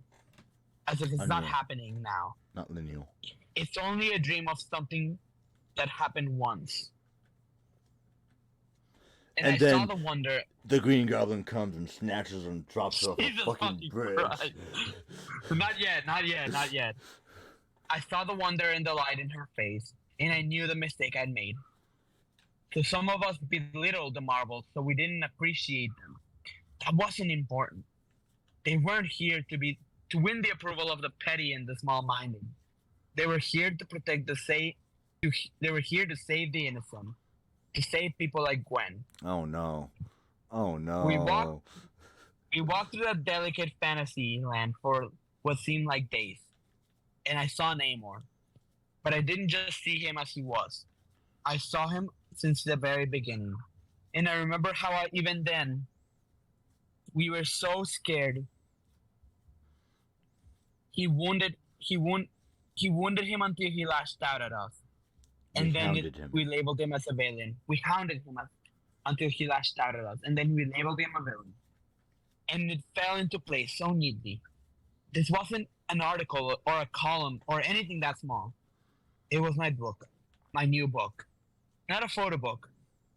as if it's not happening now. Not linear. It's only a dream of something that happened once. And I then saw the wonder. The Green Goblin comes and snatches and drops off a fucking bridge. Not yet. I saw the wonder and delight in her face, and I knew the mistake I'd made. So some of us belittled the marbles, so we didn't appreciate them. That wasn't important. They weren't here to win the approval of the petty and the small-minded. They were here to protect they were here to save the innocent, to save people like Gwen. Oh no. We walked through that delicate fantasy land for what seemed like days, and I saw Namor. But I didn't just see him as he was. I saw him since the very beginning. And I remember how even then, we were so scared. He wounded him until he lashed out at us. And we labeled him as a villain. We hounded him until he lashed out at us. And then we labeled him a villain. And it fell into place so neatly. This wasn't an article or a column or anything that small. It was my book. My new book. Not a photo book.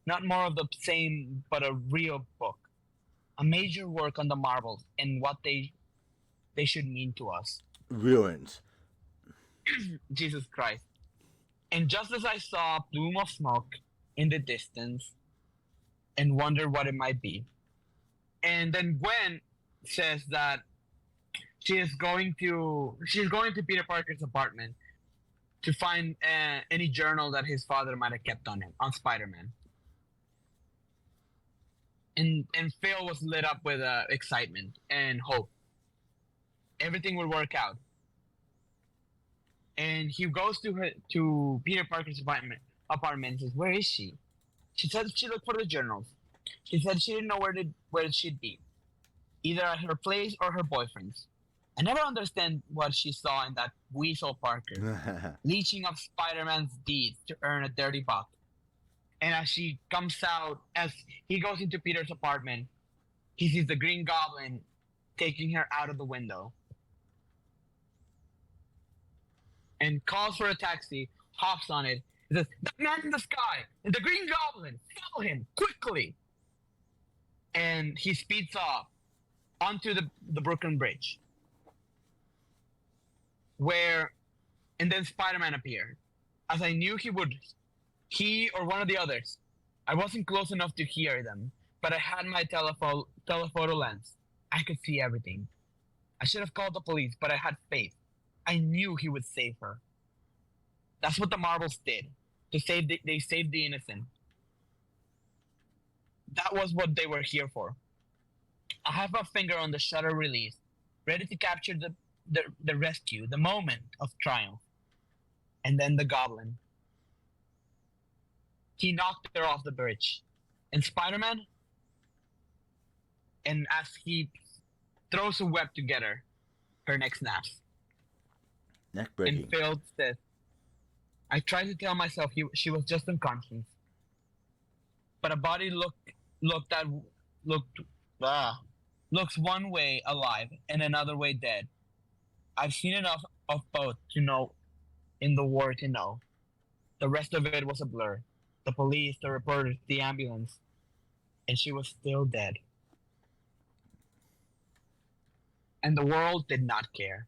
Not more of the same, but a real book. A major work on the marbles and what they should mean to us. Ruins. Jesus Christ. And just as I saw a plume of smoke in the distance and wondered what it might be. And then Gwen says that she's going to Peter Parker's apartment to find any journal that his father might have kept on him, on Spider-Man. And Phil was lit up with excitement and hope. Everything would work out. And he goes to Peter Parker's apartment and says, "Where is she?" She said she looked for the journals. She said she didn't know where she'd be, either at her place or her boyfriend's. I never understand what she saw in that Weasel Parker, leeching of Spider-Man's deeds to earn a dirty buck. And as he goes into Peter's apartment, he sees the Green Goblin taking her out of the window. And calls for a taxi, hops on it, and says, "The man in the sky, the Green Goblin, follow him, quickly!" And he speeds off onto the Brooklyn Bridge. And then Spider-Man appeared. As I knew he would, he or one of the others. I wasn't close enough to hear them, but I had my telephoto lens. I could see everything. I should have called the police, but I had faith. I knew he would save her. That's what the marbles did. They saved the innocent. That was what they were here for. I have my finger on the shutter release, ready to capture the rescue, the moment of triumph. And then the Goblin. He knocked her off the bridge. And Spider-Man, and as he throws a web together, her neck snaps. Neck breaking. And Phil says, "I tried to tell myself she was just unconscious. But a body looks one way alive and another way dead. I've seen enough of both to know in the war to know. The rest of it was a blur. The police, the reporters, the ambulance. And she was still dead. And the world did not care.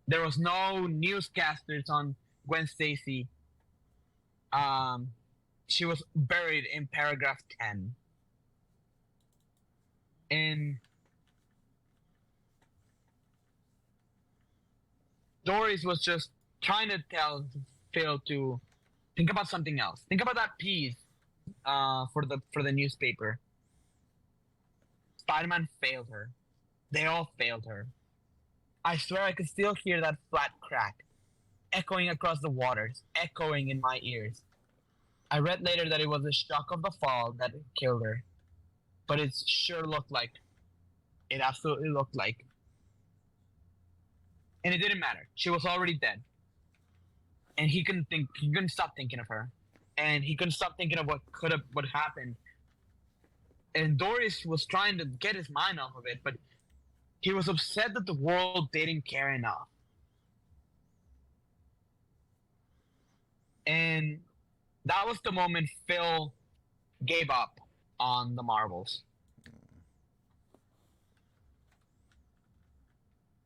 There was no newscasters on Gwen Stacy. She was buried in paragraph 10. And Doris was just trying to tell Phil to think about something else. Think about that piece for the newspaper. Spider-Man failed her. They all failed her. I swear I could still hear that flat crack, echoing across the waters, echoing in my ears. I read later that it was the shock of the fall that killed her. But it sure looked like. It absolutely looked like. And it didn't matter. She was already dead. And he couldn't stop thinking of her. And he couldn't stop thinking of what happened. And Doris was trying to get his mind off of it, but he was upset that the world didn't care enough. And that was the moment Phil gave up on the Marvels.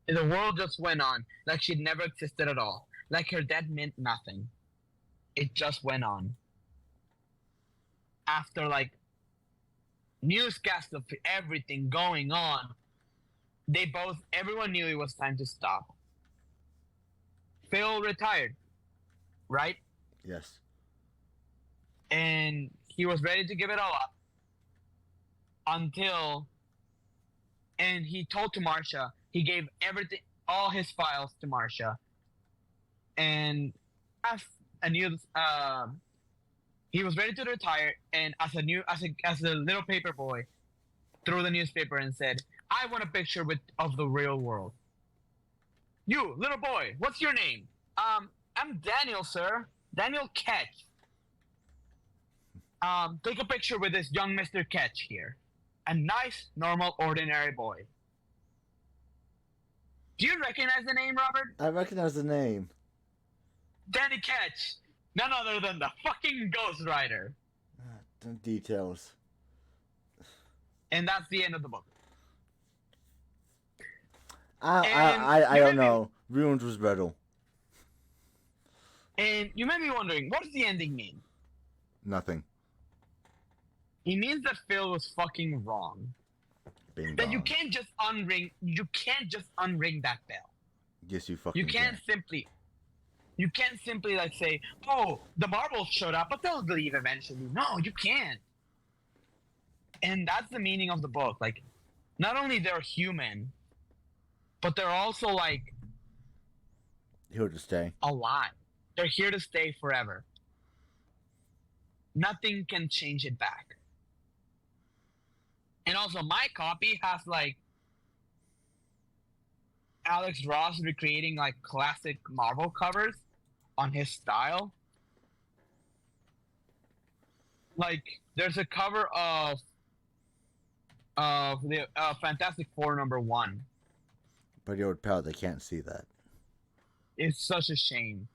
And the world just went on like she'd never existed at all. Like her death meant nothing. It just went on. After like newscasts of everything going on, everyone knew it was time to stop. Phil retired, right? Yes. And he was ready to give it all up and he told to Marsha, he gave everything, all his files to Marsha, and he was ready to retire, and as a little paper boy, threw the newspaper and said, "I want a picture of the real world. You, little boy, what's your name?" I'm Daniel, sir. Daniel Ketch. Take a picture with this young Mr. Ketch here. A nice, normal, ordinary boy. Do you recognize the name, Robert? I recognize the name. Danny Ketch. None other than the fucking Ghost Rider. The details. And that's the end of the book. I don't know. Ruins was brittle. And you may be wondering, what does the ending mean? Nothing. It means that Phil was fucking wrong. Bing that bong. you can't just unring that bell. Yes, you fucking You can't simply like say, "Oh, the Marvels showed up, but they'll leave eventually." No, you can't. And that's the meaning of the book. Like, not only they're human, but they're also like here to stay. Alive. They're here to stay forever. Nothing can change it back. And also, my copy has like Alex Ross recreating like classic Marvel covers on his style. Like, there's a cover of the Fantastic Four #1. But your pal, they can't see that. It's such a shame.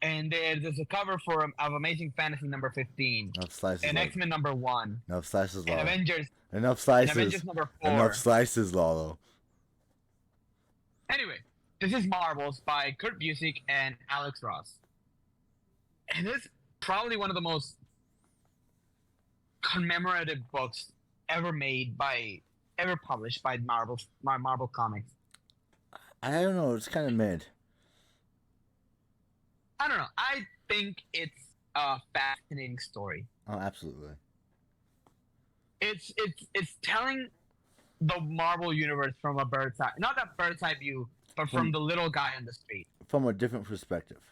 And there's a cover of Amazing Fantasy #15. Enough slices. And X-Men #1. Enough slices, Lalo. And Avengers. Enough slices. And Avengers #4. Enough slices, Lalo. Anyway, this is Marvels by Kurt Busiek and Alex Ross. And it's probably one of the most commemorative books ever published by Marvel Comics. I don't know, it's kind of mid. I don't know. I think it's a fascinating story. Oh, absolutely. It's telling the Marvel universe from a bird's eye, not a bird's eye view, but from the little guy on the street. From a different perspective.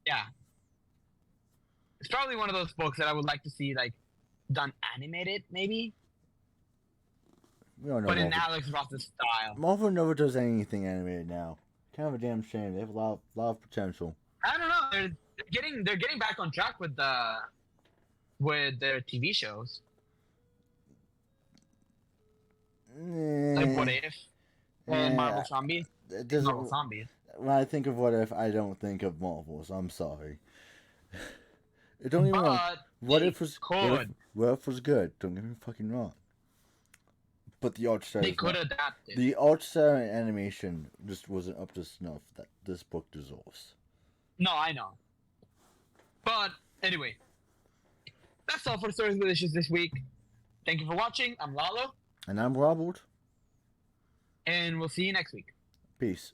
Yeah. It's probably one of those books that I would like to see like done animated, maybe. We don't know. But in Alex Ross's style. Marvel never does anything animated now. Kind of a damn shame. They have a lot of potential. I don't know. They're getting back on track with their TV shows. Like What If and Marvel Zombies. Marvel Zombies. When I think of What If, I don't think of Marvels. I'm sorry. Don't even. What If was good. Don't get me fucking wrong. But the art style. They could adapt it. The art style and animation just wasn't up to snuff that this book deserves. No, I know. But anyway, that's all for Stories with Issues this week. Thank you for watching. I'm Lalo. And I'm Robert. And we'll see you next week. Peace.